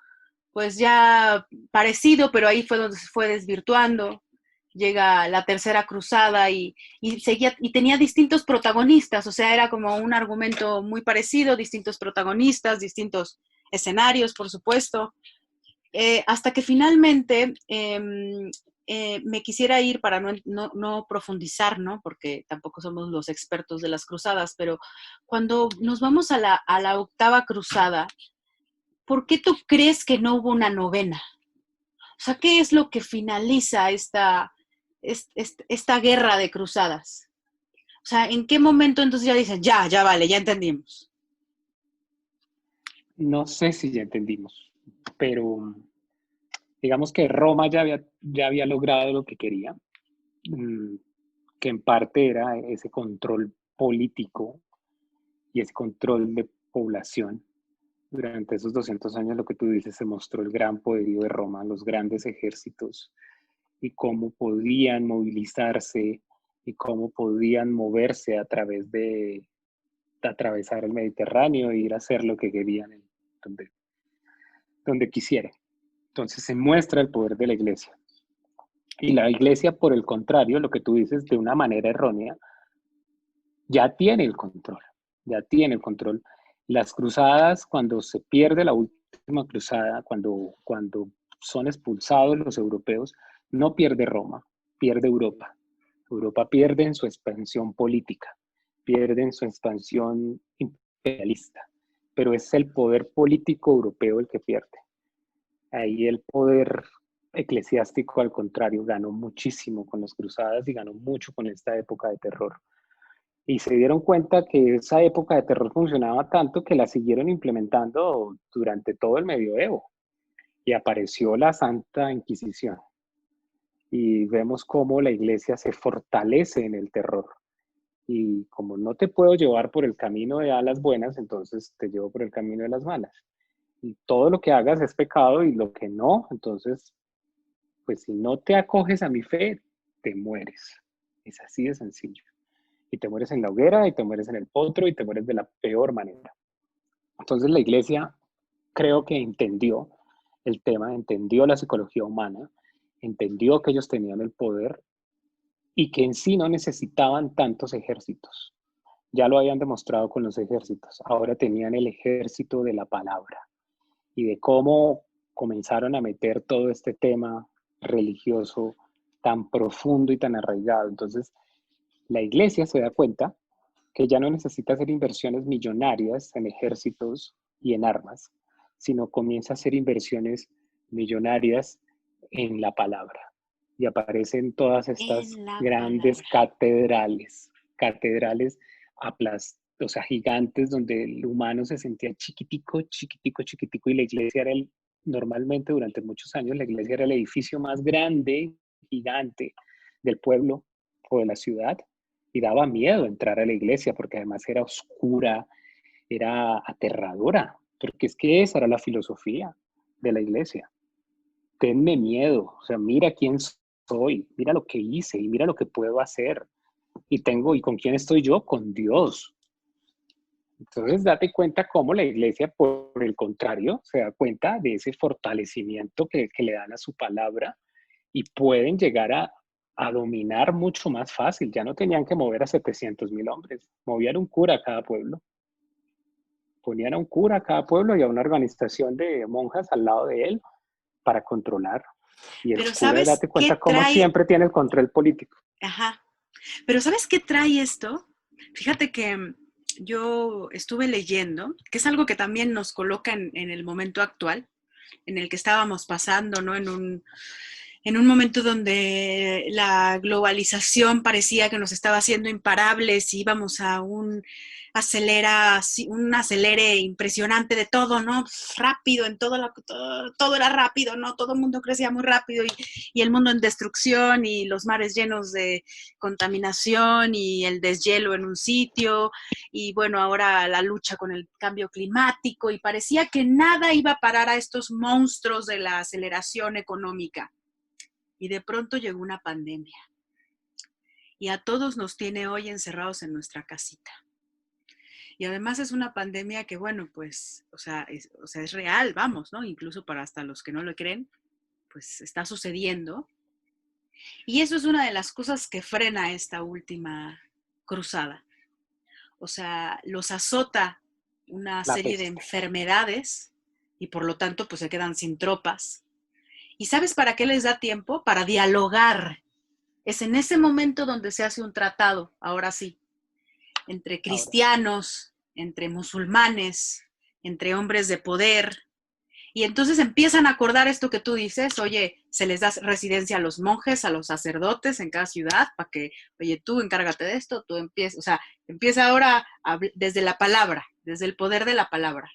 pues ya parecido, pero ahí fue donde se fue desvirtuando. Llega la tercera cruzada seguía, y tenía distintos protagonistas, o sea, era como un argumento muy parecido, distintos protagonistas, distintos escenarios, por supuesto, hasta que finalmente me quisiera ir para no profundizar, ¿no? Porque tampoco somos los expertos de las cruzadas, pero cuando nos vamos a la octava cruzada, ¿por qué tú crees que no hubo una novena? O sea, ¿qué es lo que finaliza esta guerra de cruzadas? O sea, ¿en qué momento entonces ya dicen, ya vale, ya entendimos? No sé si ya entendimos, pero digamos que Roma ya había logrado lo que quería, que en parte era ese control político y ese control de población. Durante esos 200 años, lo que tú dices, se mostró el gran poderío de Roma, los grandes ejércitos y cómo podían movilizarse y cómo podían moverse a través de atravesar el Mediterráneo e ir a hacer lo que querían donde quisieran. Entonces se muestra el poder de la iglesia. Y la iglesia, por el contrario, lo que tú dices de una manera errónea, ya tiene el control, ya tiene el control. Las cruzadas, cuando se pierde la última cruzada, cuando son expulsados los europeos, no pierde Roma, pierde Europa. Europa pierde en su expansión política, pierde en su expansión imperialista, pero es el poder político europeo el que pierde. Ahí el poder eclesiástico, al contrario, ganó muchísimo con las cruzadas y ganó mucho con esta época de terror. Y se dieron cuenta que esa época de terror funcionaba tanto que la siguieron implementando durante todo el medioevo. Y apareció la Santa Inquisición. Y vemos cómo la iglesia se fortalece en el terror. Y como no te puedo llevar por el camino de las buenas, entonces te llevo por el camino de las malas. Y todo lo que hagas es pecado y lo que no, entonces, pues si no te acoges a mi fe, te mueres. Es así de sencillo. Y te mueres en la hoguera, y te mueres en el potro, y te mueres de la peor manera. Entonces la iglesia creo que entendió el tema, entendió la psicología humana, entendió que ellos tenían el poder y que en sí no necesitaban tantos ejércitos. Ya lo habían demostrado con los ejércitos. Ahora tenían el ejército de la palabra y de cómo comenzaron a meter todo este tema religioso tan profundo y tan arraigado. Entonces, la iglesia se da cuenta que ya no necesita hacer inversiones millonarias en ejércitos y en armas, sino comienza a hacer inversiones millonarias en la palabra. Y aparecen todas estas grandes catedrales o sea, gigantes, donde el humano se sentía chiquitico, chiquitico, chiquitico, y la iglesia era normalmente durante muchos años, la iglesia era el edificio más grande, gigante del pueblo o de la ciudad, y daba miedo entrar a la iglesia porque además era oscura, era aterradora, porque es que esa era la filosofía de la iglesia. Tenme miedo, o sea, mira quién soy, mira lo que hice y mira lo que puedo hacer. ¿Y con quién estoy yo? Con Dios. Entonces, date cuenta cómo la iglesia, por el contrario, se da cuenta de ese fortalecimiento que le dan a su palabra y pueden llegar a dominar mucho más fácil. Ya no tenían que mover a 700,000 hombres, movían un cura a cada pueblo. Ponían a un cura a cada pueblo y a una organización de monjas al lado de él para controlar. Y el Pero cura, ¿sabes date qué cuenta cómo trae? siempre tiene el control político. Ajá. Pero ¿sabes qué trae esto? Fíjate que yo estuve leyendo, que es algo que también nos coloca en el momento actual, en el que estábamos pasando, ¿no? En un momento donde la globalización parecía que nos estaba haciendo imparables y íbamos a un acelere impresionante de todo, ¿no? Rápido, todo era rápido, ¿no? Todo el mundo crecía muy rápido y el mundo en destrucción y los mares llenos de contaminación y el deshielo en un sitio y bueno, ahora la lucha con el cambio climático y parecía que nada iba a parar a estos monstruos de la aceleración económica. Y de pronto llegó una pandemia y a todos nos tiene hoy encerrados en nuestra casita. Y además es una pandemia que, bueno, pues, es real, vamos, ¿no? Incluso para hasta los que no lo creen, pues está sucediendo. Y eso es una de las cosas que frena esta última cruzada. O sea, los azota una La serie de peste. enfermedades y por lo tanto, pues se quedan sin tropas. ¿Y sabes para qué les da tiempo? Para dialogar. Es en ese momento donde se hace un tratado, ahora sí, entre Ahora sí. cristianos, entre musulmanes, entre hombres de poder. Y entonces empiezan a acordar esto que tú dices, oye, se les da residencia a los monjes, a los sacerdotes en cada ciudad, para que, oye, tú encárgate de esto, tú empiezas, o sea, empieza ahora desde la palabra, desde el poder de la palabra.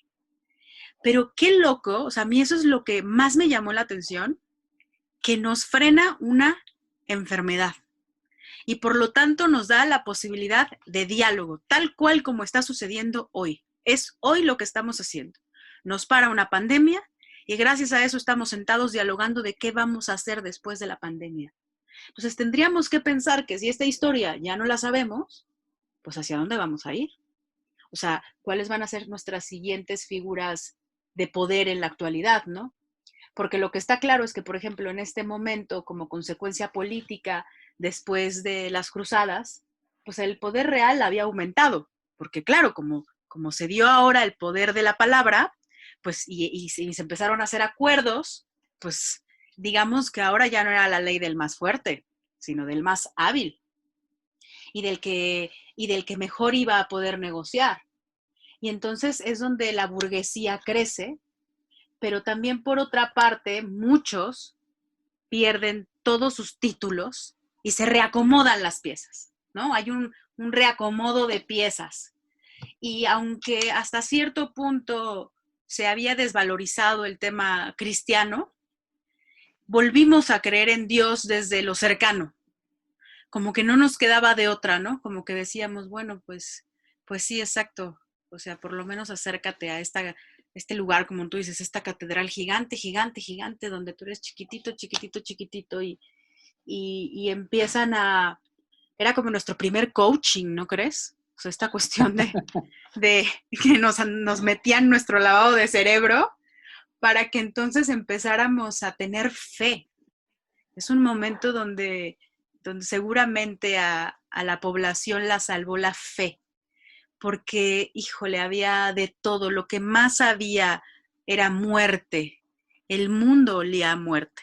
Pero qué loco, o sea, a mí eso es lo que más me llamó la atención, que nos frena una enfermedad. Y por lo tanto nos da la posibilidad de diálogo, tal cual como está sucediendo hoy. Es hoy lo que estamos haciendo. Nos para una pandemia y gracias a eso estamos sentados dialogando de qué vamos a hacer después de la pandemia. Entonces tendríamos que pensar que si esta historia ya no la sabemos, pues hacia dónde vamos a ir. O sea, cuáles van a ser nuestras siguientes figuras de poder en la actualidad, ¿no? Porque lo que está claro es que, por ejemplo, en este momento, como consecuencia política, después de las cruzadas, pues el poder real había aumentado, porque claro, como se dio ahora el poder de la palabra, pues y se empezaron a hacer acuerdos, pues digamos que ahora ya no era la ley del más fuerte, sino del más hábil y del que mejor iba a poder negociar. Y entonces es donde la burguesía crece, pero también por otra parte, muchos pierden todos sus títulos y se reacomodan las piezas, ¿no? Hay un reacomodo de piezas. Y aunque hasta cierto punto se había desvalorizado el tema cristiano, volvimos a creer en Dios desde lo cercano. Como que no nos quedaba de otra, ¿no? Como que decíamos, bueno, pues sí, exacto. O sea, por lo menos acércate a este lugar, como tú dices, esta catedral gigante, gigante, gigante, donde tú eres chiquitito, chiquitito, chiquitito, y empiezan a... Era como nuestro primer coaching, ¿no crees? O sea, esta cuestión de que nos metían nuestro lavado de cerebro para que entonces empezáramos a tener fe. Es un momento donde seguramente a la población la salvó la fe, porque, híjole, había de todo, lo que más había era muerte, el mundo olía a muerte,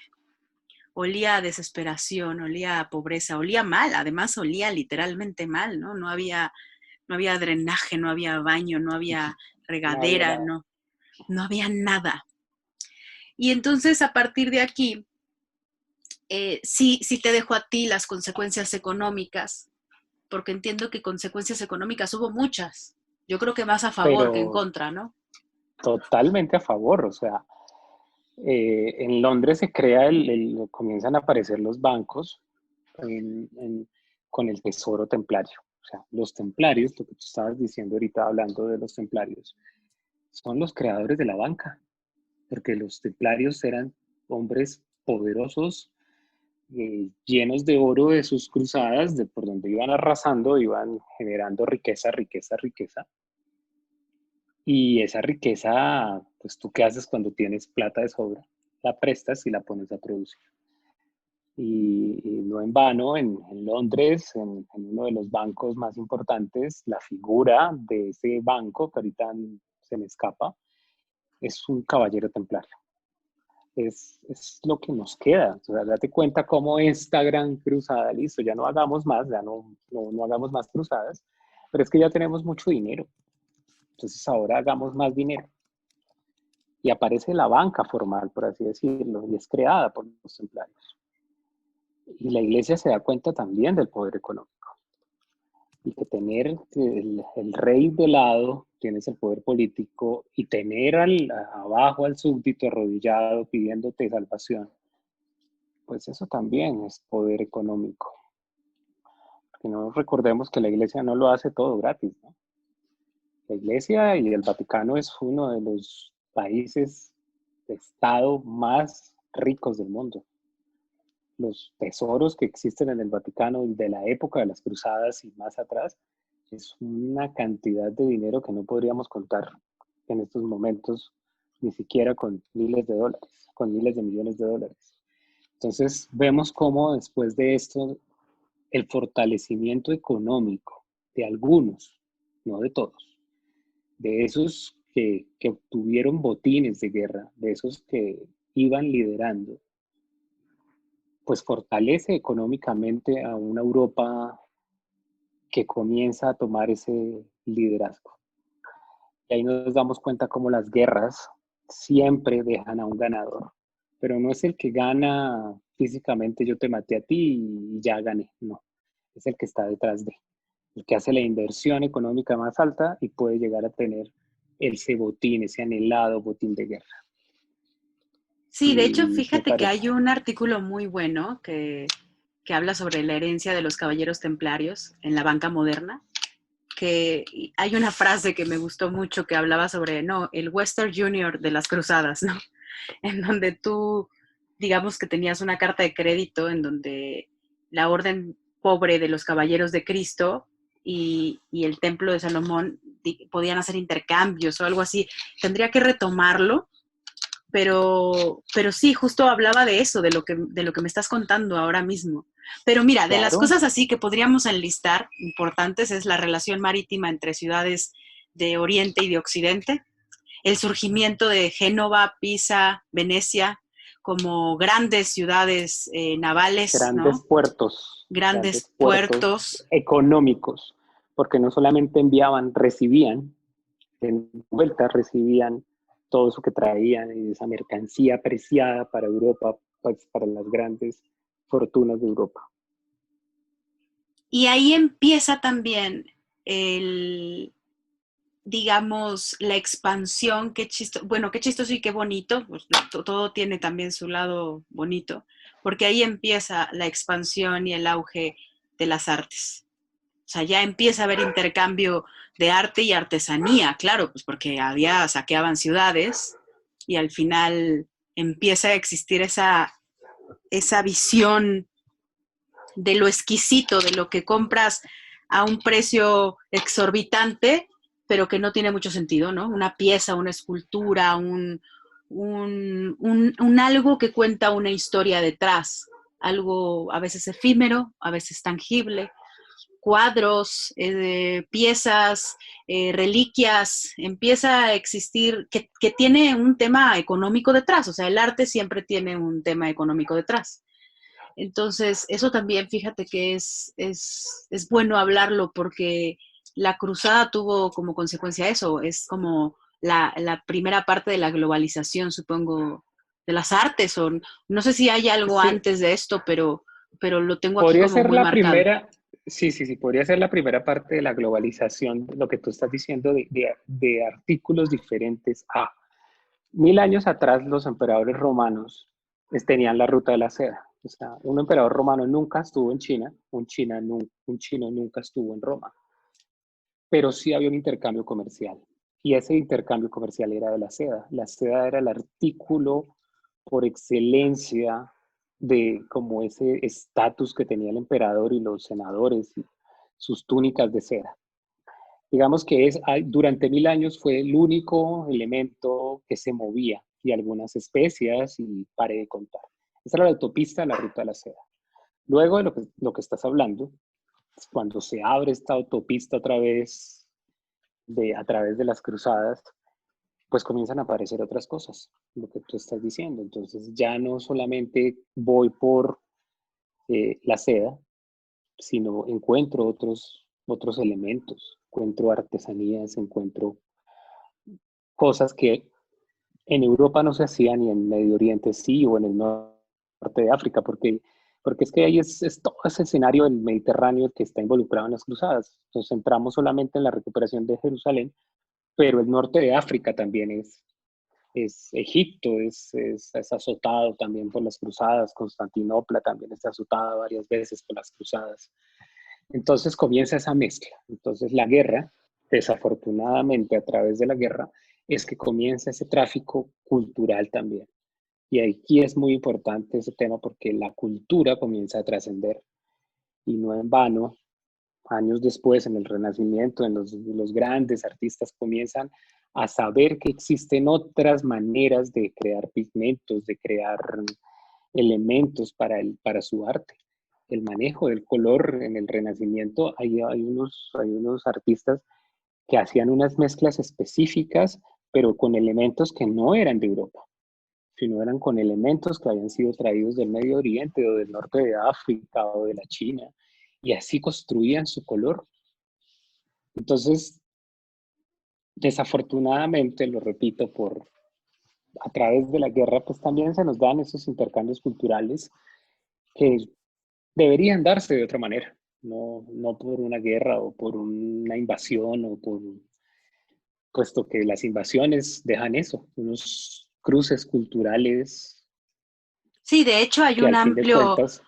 olía a desesperación, olía a pobreza, olía mal, además olía literalmente mal, ¿no? No había drenaje, no había baño, no había No había regadera, nada. no había nada. Y entonces a partir de aquí, sí te dejo a ti las consecuencias económicas, porque entiendo que consecuencias económicas hubo muchas. Yo creo que más a favor que en Pero contra, ¿no? totalmente a favor. O sea, en Londres se crea comienzan a aparecer los bancos en- en- con el tesoro templario. O sea, los templarios, lo que tú estabas diciendo ahorita hablando de los templarios, son los creadores de la banca, porque los templarios eran hombres poderosos, llenos de oro de sus cruzadas, de por donde iban arrasando, iban generando riqueza, riqueza, riqueza. Y esa riqueza, pues tú qué haces cuando tienes plata de sobra, la prestas y la pones a producir. Y no en vano, en Londres, en uno de los bancos más importantes, la figura de ese banco, que ahorita se me escapa, es un caballero templario. Es lo que nos queda. O sea, date cuenta cómo esta gran cruzada, listo, ya no hagamos más, ya no hagamos más cruzadas, pero es que ya tenemos mucho dinero. Entonces ahora hagamos más dinero. Y aparece la banca formal, por así decirlo, y es creada por los templarios. Y la iglesia se da cuenta también del poder económico. Y que tener el rey de lado, tienes el poder político, y tener abajo al súbdito arrodillado pidiéndote salvación, pues eso también es poder económico. Porque no recordemos que la iglesia no lo hace todo gratis, ¿no? La iglesia y el Vaticano es uno de los países de Estado más ricos del mundo. Los tesoros que existen en el Vaticano de la época de las cruzadas y más atrás, es una cantidad de dinero que no podríamos contar en estos momentos, ni siquiera con miles de dólares, con miles de millones de dólares. Entonces vemos cómo después de esto, el fortalecimiento económico de algunos, no de todos, de esos que obtuvieron botines de guerra, de esos que iban liderando, pues fortalece económicamente a una Europa que comienza a tomar ese liderazgo. Y ahí nos damos cuenta cómo las guerras siempre dejan a un ganador, pero no es el que gana físicamente, yo te maté a ti y ya gané, no, es el que está detrás de, el que hace la inversión económica más alta y puede llegar a tener ese botín, ese anhelado botín de guerra. Sí, de hecho, Y me fíjate que parece, hay un artículo muy bueno que habla sobre la herencia de los caballeros templarios en la banca moderna, que hay una frase que me gustó mucho que hablaba sobre, no, el Western Junior de las cruzadas, ¿no? En donde tú, digamos que tenías una carta de crédito en donde la orden pobre de los caballeros de Cristo y el templo de Salomón podían hacer intercambios o algo así. Tendría que retomarlo, pero sí, justo hablaba de eso, de lo que me estás contando ahora mismo. Pero mira, de las claro, cosas así que podríamos enlistar importantes es la relación marítima entre ciudades de Oriente y de Occidente, el surgimiento de Génova, Pisa, Venecia como grandes ciudades navales, ¿no? grandes Grandes puertos puertos. económicos, porque no solamente enviaban, recibían, en vuelta recibían todo eso que traían y esa mercancía apreciada para Europa, pues para las grandes fortunas de Europa. Y ahí empieza también el, digamos, la expansión, bueno, qué chistoso y qué bonito, pues, todo tiene también su lado bonito, porque ahí empieza la expansión y el auge de las artes. O sea, ya empieza a haber intercambio de arte y artesanía, claro, pues porque saqueaban ciudades y al final empieza a existir esa visión de lo exquisito, de lo que compras a un precio exorbitante, pero que no tiene mucho sentido, ¿no? Una pieza, una escultura, un algo que cuenta una historia detrás, algo a veces efímero, a veces tangible, cuadros, piezas, reliquias, empieza a existir, que tiene un tema económico detrás, o sea, el arte siempre tiene un tema económico detrás. Entonces, eso también, fíjate que es bueno hablarlo porque la cruzada tuvo como consecuencia eso, es como la primera parte de la globalización, supongo, de las artes, o no sé si hay algo Sí, antes de esto, pero lo tengo aquí podría como ser muy la marcado. primera, sí, podría ser la primera parte de la globalización, lo que tú estás diciendo de artículos diferentes a 1000 años atrás los emperadores romanos tenían la ruta de la seda. O sea, un emperador romano nunca estuvo en China, un chino nunca estuvo en Roma, pero sí había un intercambio comercial. Y ese intercambio comercial era de la seda. La seda era el artículo por excelencia de como ese estatus que tenía el emperador y los senadores, y sus túnicas de seda. Digamos que durante 1000 años fue el único elemento que se movía, y algunas especias, y paré de contar. Esa era la autopista, la ruta de la seda. Luego de lo que estás hablando, cuando se abre esta autopista otra vez a través de las cruzadas, pues comienzan a aparecer otras cosas, lo que tú estás diciendo. Entonces ya no solamente voy por la seda, sino encuentro otros elementos, encuentro artesanías, encuentro cosas que en Europa no se hacían y en Medio Oriente sí, o en el norte de África, porque es que ahí es todo ese escenario del Mediterráneo que está involucrado en las cruzadas. Nos centramos solamente en la recuperación de Jerusalén, pero el norte de África también es Egipto, es azotado también por las cruzadas, Constantinopla también está azotada varias veces por las cruzadas. Entonces comienza esa mezcla. Entonces la guerra, desafortunadamente a través de la guerra, es que comienza ese tráfico cultural también. Y aquí es muy importante ese tema porque la cultura comienza a trascender. Y no en vano, años después, en el Renacimiento, en los grandes artistas comienzan a saber que existen otras maneras de crear pigmentos, de crear elementos para su arte. El manejo del color en el Renacimiento, hay unos artistas que hacían unas mezclas específicas, pero con elementos que no eran de Europa, sino eran con elementos que habían sido traídos del Medio Oriente o del norte de África o de la China, y así construían su color. Entonces, desafortunadamente, lo repito, a través de la guerra, pues también se nos dan esos intercambios culturales que deberían darse de otra manera, no por una guerra o por una invasión puesto que las invasiones dejan eso, unos cruces culturales Sí, de hecho hay que un al fin de amplio, cuentas,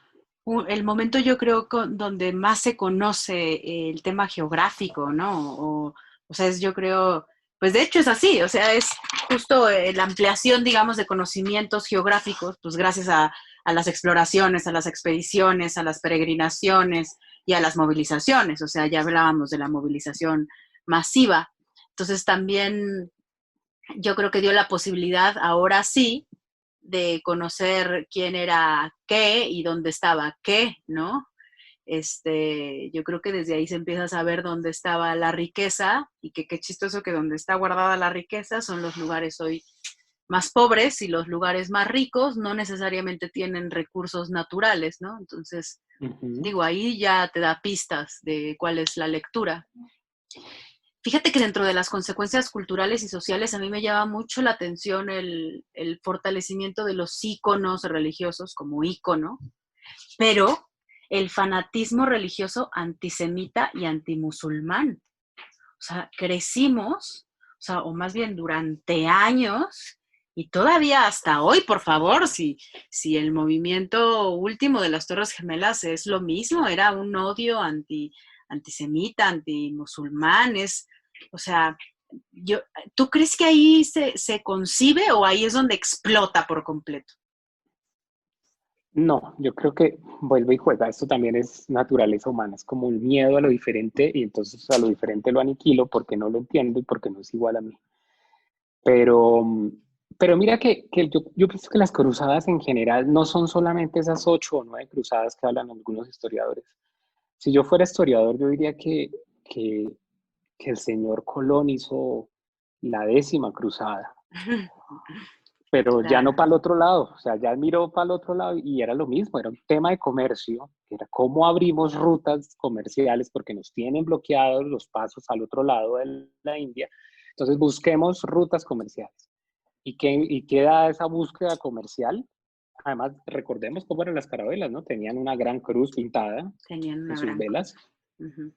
el momento yo creo donde más se conoce el tema geográfico, ¿no? O sea, yo creo, pues de hecho es así, o sea, es justo la ampliación, digamos, de conocimientos geográficos, pues gracias a las exploraciones, a las expediciones, a las peregrinaciones y a las movilizaciones, o sea, ya hablábamos de la movilización masiva. Entonces también yo creo que dio la posibilidad, ahora sí, de conocer quién era qué y dónde estaba qué, ¿no? Yo creo que desde ahí se empieza a saber dónde estaba la riqueza y que qué chistoso que donde está guardada la riqueza son los lugares hoy más pobres y los lugares más ricos no necesariamente tienen recursos naturales, ¿no? Entonces, digo, ahí ya te da pistas de cuál es la lectura. Fíjate que dentro de las consecuencias culturales y sociales a mí me llama mucho la atención el fortalecimiento de los íconos religiosos como ícono, pero el fanatismo religioso antisemita y antimusulmán. O sea, crecimos, o sea, o más bien durante años, y todavía hasta hoy, por favor, si el movimiento último de las Torres Gemelas es lo mismo, era un odio antisemita, antimusulmán, o sea, ¿tú crees que ahí se concibe o ahí es donde explota por completo? no, yo creo que vuelve y juega. Esto también es naturaleza humana, es como un miedo a lo diferente y entonces a lo diferente lo aniquilo porque no lo entiendo y porque no es igual a mí. Pero, pero mira que yo pienso que las cruzadas en general no son solamente esas 8 o 9 cruzadas que hablan algunos historiadores. Si yo fuera historiador, yo diría que, que el señor Colón hizo la 10ª cruzada, pero ya no Claro. para el otro lado, o sea, ya miró para el otro lado y era lo mismo, era un tema de comercio, que era cómo abrimos rutas comerciales porque nos tienen bloqueados los pasos al otro lado de la India, entonces busquemos rutas comerciales. ¿Y qué da esa búsqueda comercial? Además, recordemos cómo eran las carabelas, ¿no? Tenían una gran cruz pintada Tenían en una sus gran cruz. velas. Uh-huh.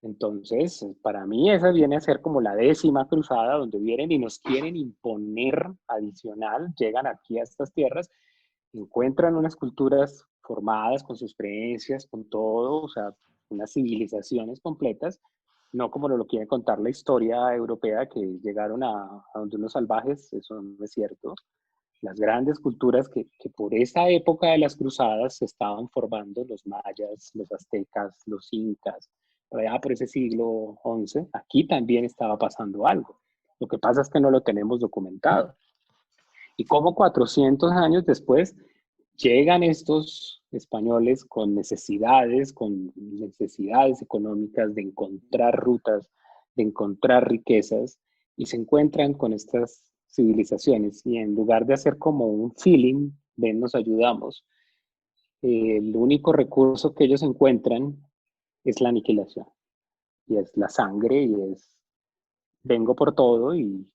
Entonces, para mí esa viene a ser como la 10ª cruzada, donde vienen y nos quieren imponer adicional, llegan aquí a estas tierras, encuentran unas culturas formadas con sus creencias, con todo, o sea, unas civilizaciones completas, no como lo quiere contar la historia europea, que llegaron a donde unos salvajes, eso no es cierto. las grandes culturas que por esa época de las cruzadas se estaban formando, los mayas, los aztecas, los incas, por allá por ese siglo XI, aquí también estaba pasando algo. Lo que pasa es que no lo tenemos documentado. Y como 400 años después llegan estos españoles con necesidades económicas de encontrar rutas, de encontrar riquezas, y se encuentran con estas civilizaciones, y en lugar de hacer como un feeling, ven, nos ayudamos, el único recurso que ellos encuentran es la aniquilación, y es la sangre, y es vengo por todo, y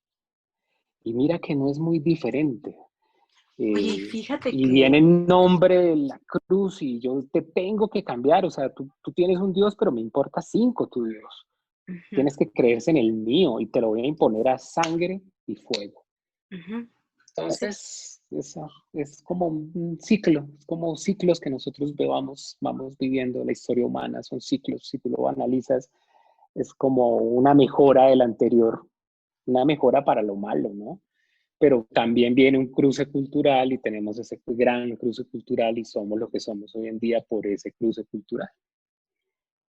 mira que no es muy diferente. Oye, fíjate Y que viene en nombre de la cruz y yo te tengo que cambiar, o sea, tú tienes un Dios, pero me importa 5 tu Dios. ujú, Tienes que creerse en el mío y te lo voy a imponer a sangre y fuego. ujú, sí, Entonces, es como un ciclo, es como ciclos que nosotros vamos viviendo. La historia humana son ciclos, si tú lo analizas, es como una mejora del anterior, una mejora para lo malo, ¿no? Pero también viene un cruce cultural y tenemos ese gran cruce cultural y somos lo que somos hoy en día por ese cruce cultural.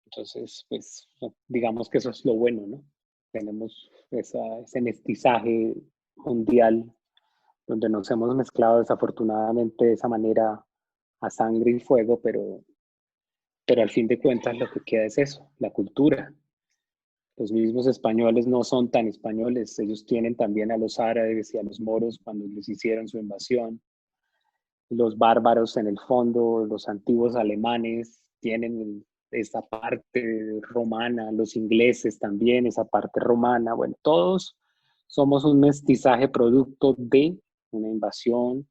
Entonces, pues, digamos que eso es lo bueno, ¿no? Tenemos ese mestizaje mundial donde nos hemos mezclado desafortunadamente de esa manera a sangre y fuego, pero al fin de cuentas lo que queda es eso, la cultura. Los mismos españoles no son tan españoles, ellos tienen también a los árabes y a los moros cuando les hicieron su invasión. Los bárbaros en el fondo, los antiguos alemanes tienen esa parte romana, los ingleses también, esa parte romana. Bueno, todos somos un mestizaje producto de una invasión,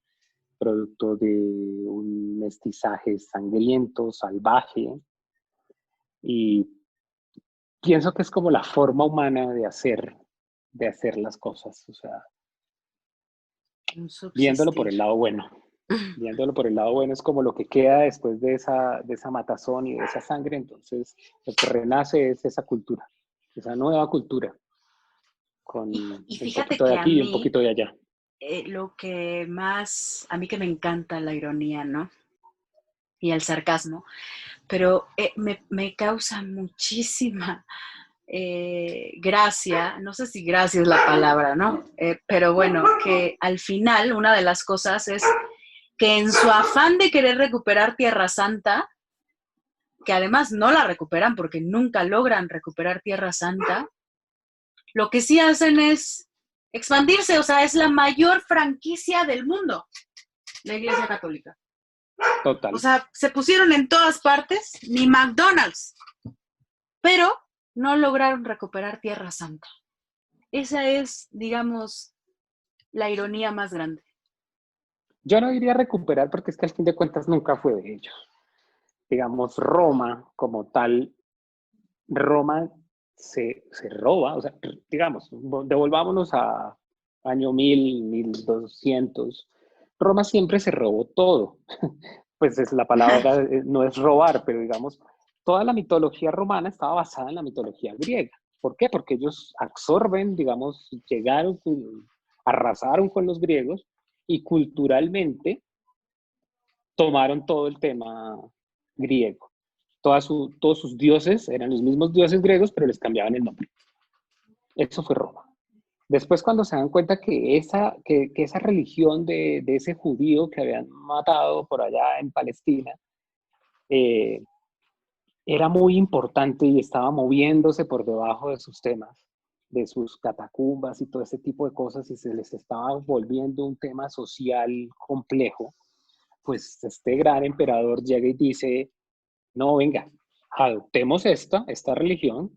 producto de un mestizaje sangriento, salvaje, y pienso que es como la forma humana de hacer las cosas, o sea, un viéndolo por subsistir. el lado bueno. Viéndolo por el lado bueno, es como lo que queda después de esa matazón y de esa sangre. Entonces, lo que renace es esa cultura, esa nueva cultura, con Y un fíjate poquito de que a aquí y un mí, poquito de allá. lo que más, a mí que me encanta la ironía, ¿no? Y el sarcasmo, pero me causa muchísima gracia, no sé si gracia es la palabra, ¿no? Pero bueno, que al final una de las cosas es que en su afán de querer recuperar Tierra Santa, que además no la recuperan porque nunca logran recuperar Tierra Santa, lo que sí hacen es expandirse, o sea, es la mayor franquicia del mundo, la Iglesia Católica. O Total. sea, se pusieron en todas partes, ni McDonald's, pero no lograron recuperar Tierra Santa. Esa es, digamos, la ironía más grande. Yo no diría recuperar porque es que al fin de cuentas nunca fue de ellos. Digamos, Roma como tal, Roma se roba, o sea, digamos, devolvámonos a año 1000, 1200. Roma siempre se robó todo. Pues es, la palabra no es robar, pero digamos, toda la mitología romana estaba basada en la mitología griega. ¿Por qué? Porque ellos absorben, digamos, llegaron, arrasaron con los griegos y culturalmente tomaron todo el tema griego. Todos sus dioses eran los mismos dioses griegos, pero les cambiaban el nombre. Eso fue Roma. Después, cuando se dan cuenta que esa religión de ese judío que habían matado por allá en Palestina eh, era muy importante y estaba moviéndose por debajo de sus temas, de sus catacumbas y todo ese tipo de cosas, y se les estaba volviendo un tema social complejo, pues este gran emperador llega y dice, no, venga, adoptemos esta religión,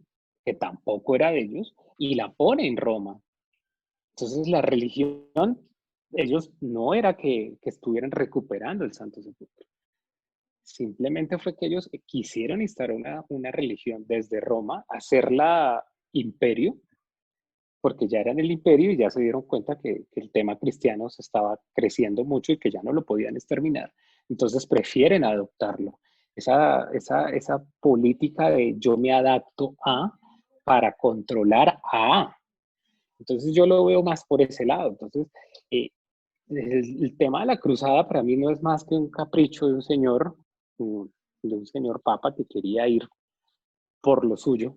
que tampoco era de ellos, y la pone en Roma. Entonces la religión, ellos no era que estuvieran recuperando el Santo Sepulcro. Simplemente fue que ellos quisieron instaurar una religión desde Roma, hacerla imperio, porque ya eran el imperio y ya se dieron cuenta que el tema cristiano se estaba creciendo mucho y que ya no lo podían exterminar. Entonces prefieren adoptarlo. Esa política de yo me adapto a para controlar a. Entonces yo lo veo más por ese lado. Entonces, eh, el tema de la cruzada para mí no es más que un capricho de un señor papa que quería ir por lo suyo,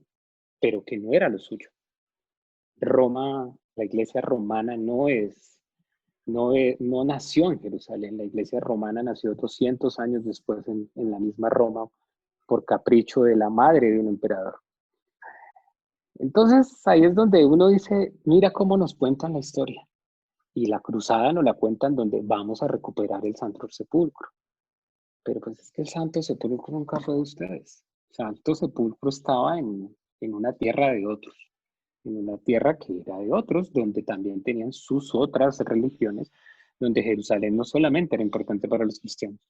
pero que no era lo suyo. Roma, la iglesia romana no nació en Jerusalén, la iglesia romana nació 200 años después en la misma Roma por capricho de la madre de un emperador. Entonces ahí es donde uno dice, mira cómo nos cuentan la historia. Y la cruzada nos la cuentan donde vamos a recuperar el Santo Sepulcro. Pero pues es que el Santo Sepulcro nunca fue de ustedes. El Santo Sepulcro estaba en una tierra de otros, en una tierra que era de otros, donde también tenían sus otras religiones, donde Jerusalén no solamente era importante para los cristianos.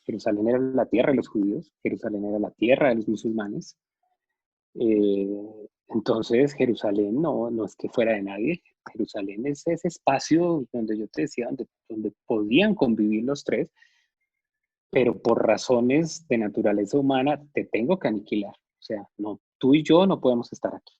Jerusalén era la tierra de los judíos, Jerusalén era la tierra de los musulmanes. Entonces Jerusalén no es que fuera de nadie. Jerusalén es ese espacio donde yo te decía, donde podían convivir los tres, pero por razones de naturaleza humana te tengo que aniquilar. O sea, no, tú y yo no podemos estar aquí.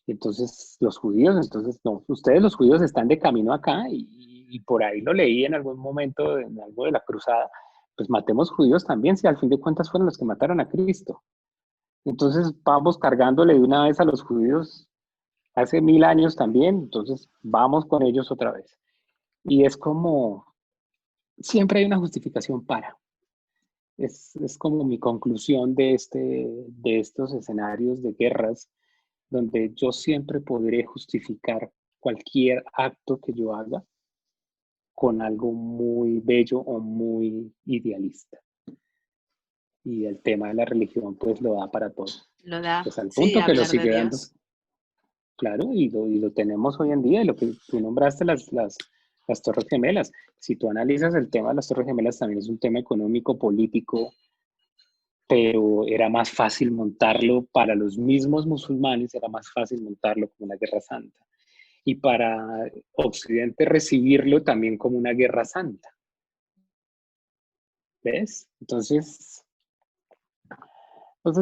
Entonces los judíos, entonces no, ustedes los judíos están de camino acá y por ahí lo leí en algún momento, en algo de la cruzada, pues matemos judíos también, si al fin de cuentas fueron los que mataron a Cristo. Entonces vamos cargándole de una vez a los judíos hace 1000 años también, entonces vamos con ellos otra vez. Y es como, siempre hay una justificación para. Es como mi conclusión de estos escenarios de guerras, donde yo siempre podré justificar cualquier acto que yo haga con algo muy bello o muy idealista. Y el tema de la religión pues lo da para todo. Lo da, Pues al sí, punto que lo hablar de sigue dando. Dios. Claro, y lo tenemos hoy en día, y lo que tú nombraste, las Torres Gemelas. Si tú analizas el tema de las Torres Gemelas, también es un tema económico, político, pero era más fácil montarlo para los mismos musulmanes, era más fácil montarlo como una guerra santa. Y para Occidente recibirlo también como una guerra santa. ¿Ves? Entonces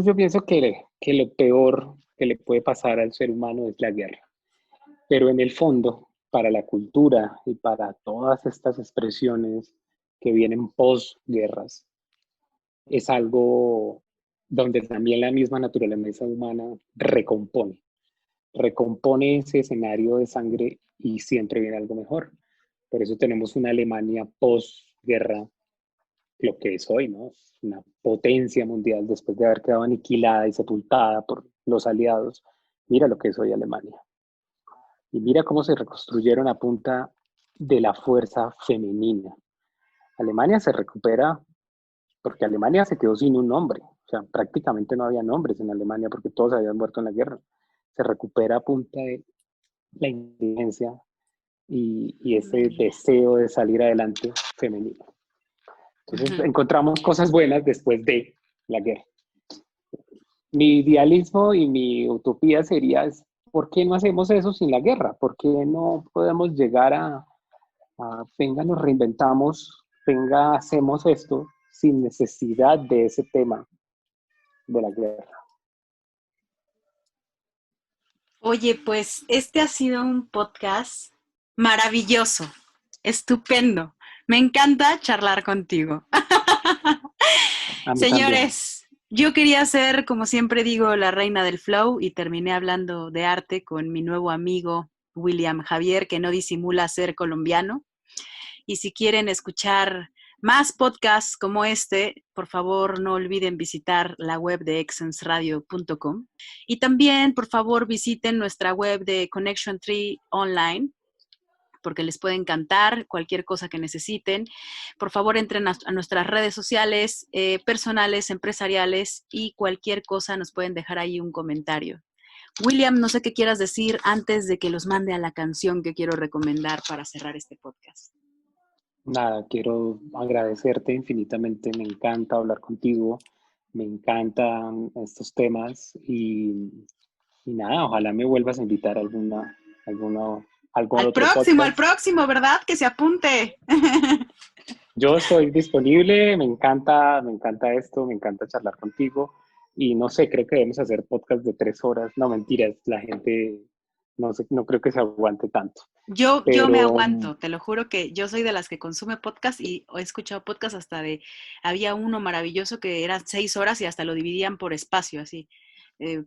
yo pienso que lo peor que le puede pasar al ser humano es la guerra. Pero en el fondo, para la cultura y para todas estas expresiones que vienen posguerras, es algo donde también la misma naturaleza humana recompone ese escenario de sangre y siempre viene algo mejor. Por eso tenemos una Alemania posguerra, lo que es hoy, ¿no? Una potencia mundial después de haber quedado aniquilada y sepultada por los aliados. Mira lo que es hoy Alemania. Y mira cómo se reconstruyeron a punta de la fuerza femenina. Alemania se recupera porque Alemania se quedó sin un nombre. O sea, prácticamente no había nombres en Alemania porque todos habían muerto en la guerra. Se recupera a punta de la inteligencia y ese deseo de salir adelante femenino. Entonces encontramos cosas buenas después de la guerra. Mi idealismo y mi utopía sería, ¿por qué no hacemos eso sin la guerra? ¿Por qué no podemos llegar venga, nos reinventamos, venga, hacemos esto sin necesidad de ese tema de la guerra? Oye, pues este ha sido un podcast maravilloso, estupendo. Me encanta charlar contigo. A mí también. Señores, yo quería ser, como siempre digo, la reina del flow y terminé hablando de arte con mi nuevo amigo William Javier, que no disimula ser colombiano. Y si quieren escuchar más podcasts como este, por favor no olviden visitar la web de exensradio.com. Y también, por favor, visiten nuestra web de Connection Tree Online, porque les puede encantar cualquier cosa que necesiten. Por favor, entren a nuestras redes sociales, personales, empresariales, y cualquier cosa nos pueden dejar ahí un comentario. William, no sé qué quieras decir antes de que los mande a la canción que quiero recomendar para cerrar este podcast. Nada, quiero agradecerte infinitamente, me encanta hablar contigo, me encantan estos temas y nada, ojalá me vuelvas a invitar a algún otro Al podcast. próximo, ¿verdad? Que se apunte. Yo estoy disponible, me encanta esto, me encanta charlar contigo y no sé, creo que debemos hacer podcast de 3 horas, no mentiras, la gente No sé, no creo que se aguante tanto. Yo Pero me aguanto, te lo juro que yo soy de las que consume podcast y he escuchado podcast había uno maravilloso que eran 6 horas y hasta lo dividían por espacio, así,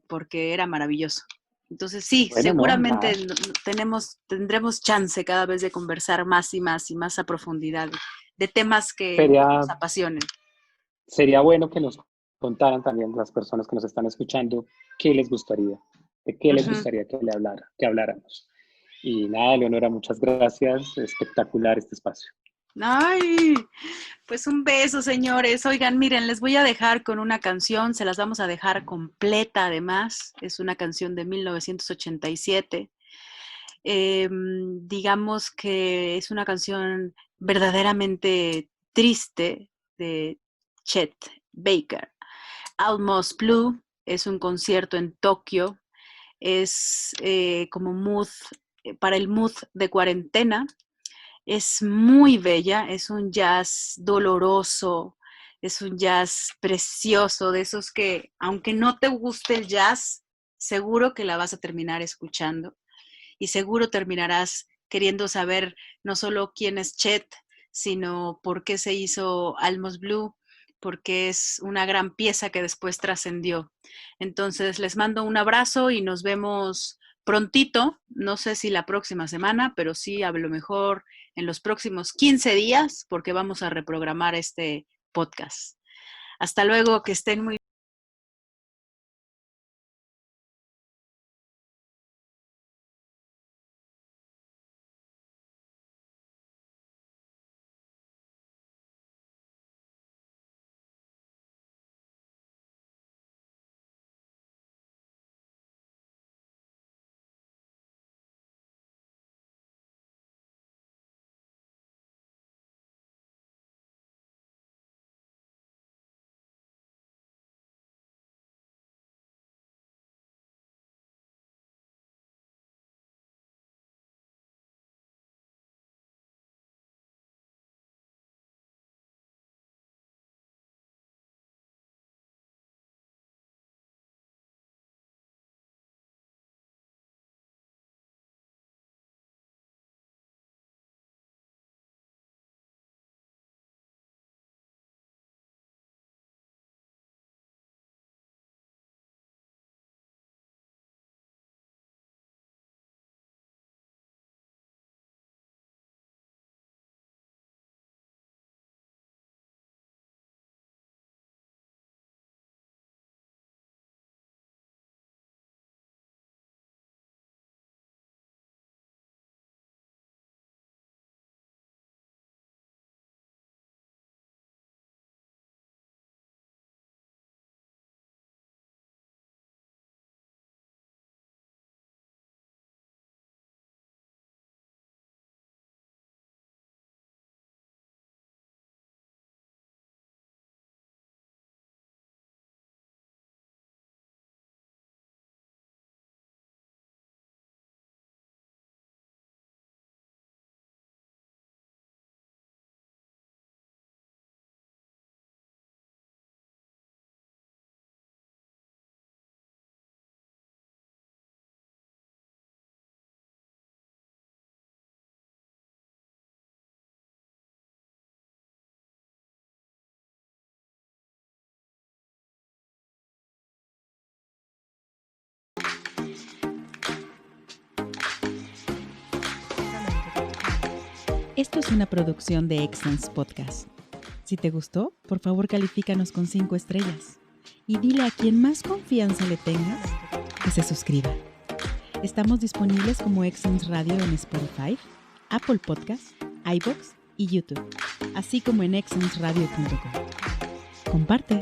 porque era maravilloso. Entonces sí, bueno, no, seguramente nada. tendremos chance cada vez de conversar más y más y más a profundidad de temas que Sería, nos apasionen. sería bueno que nos contaran también las personas que nos están escuchando qué les gustaría, de qué les Ujú. gustaría que habláramos. Y nada, Leonora, muchas gracias. Espectacular este espacio. Ay, pues un beso, señores. Oigan, miren, les voy a dejar con una canción, se las vamos a dejar completa además. Es una canción de 1987. Digamos que es una canción verdaderamente triste de Chet Baker. Almost Blue es un concierto en Tokio. Es como mood, para el mood de cuarentena. Es muy bella, es un jazz doloroso, es un jazz precioso, de esos que, aunque no te guste el jazz, seguro que la vas a terminar escuchando y seguro terminarás queriendo saber no solo quién es Chet, sino por qué se hizo Almost Blue, porque es una gran pieza que después trascendió. Entonces les mando un abrazo y nos vemos prontito, no sé si la próxima semana, pero sí a lo mejor en los próximos 15 días, porque vamos a reprogramar este podcast. Hasta luego, que estén muy Esto es una producción de Excellence Podcast. Si te gustó, por favor califícanos con 5 estrellas y dile a quien más confianza le tengas que se suscriba. Estamos disponibles como Excellence Radio en Spotify, Apple Podcasts, iVoox y YouTube, así como en excellenceradio.com. Comparte.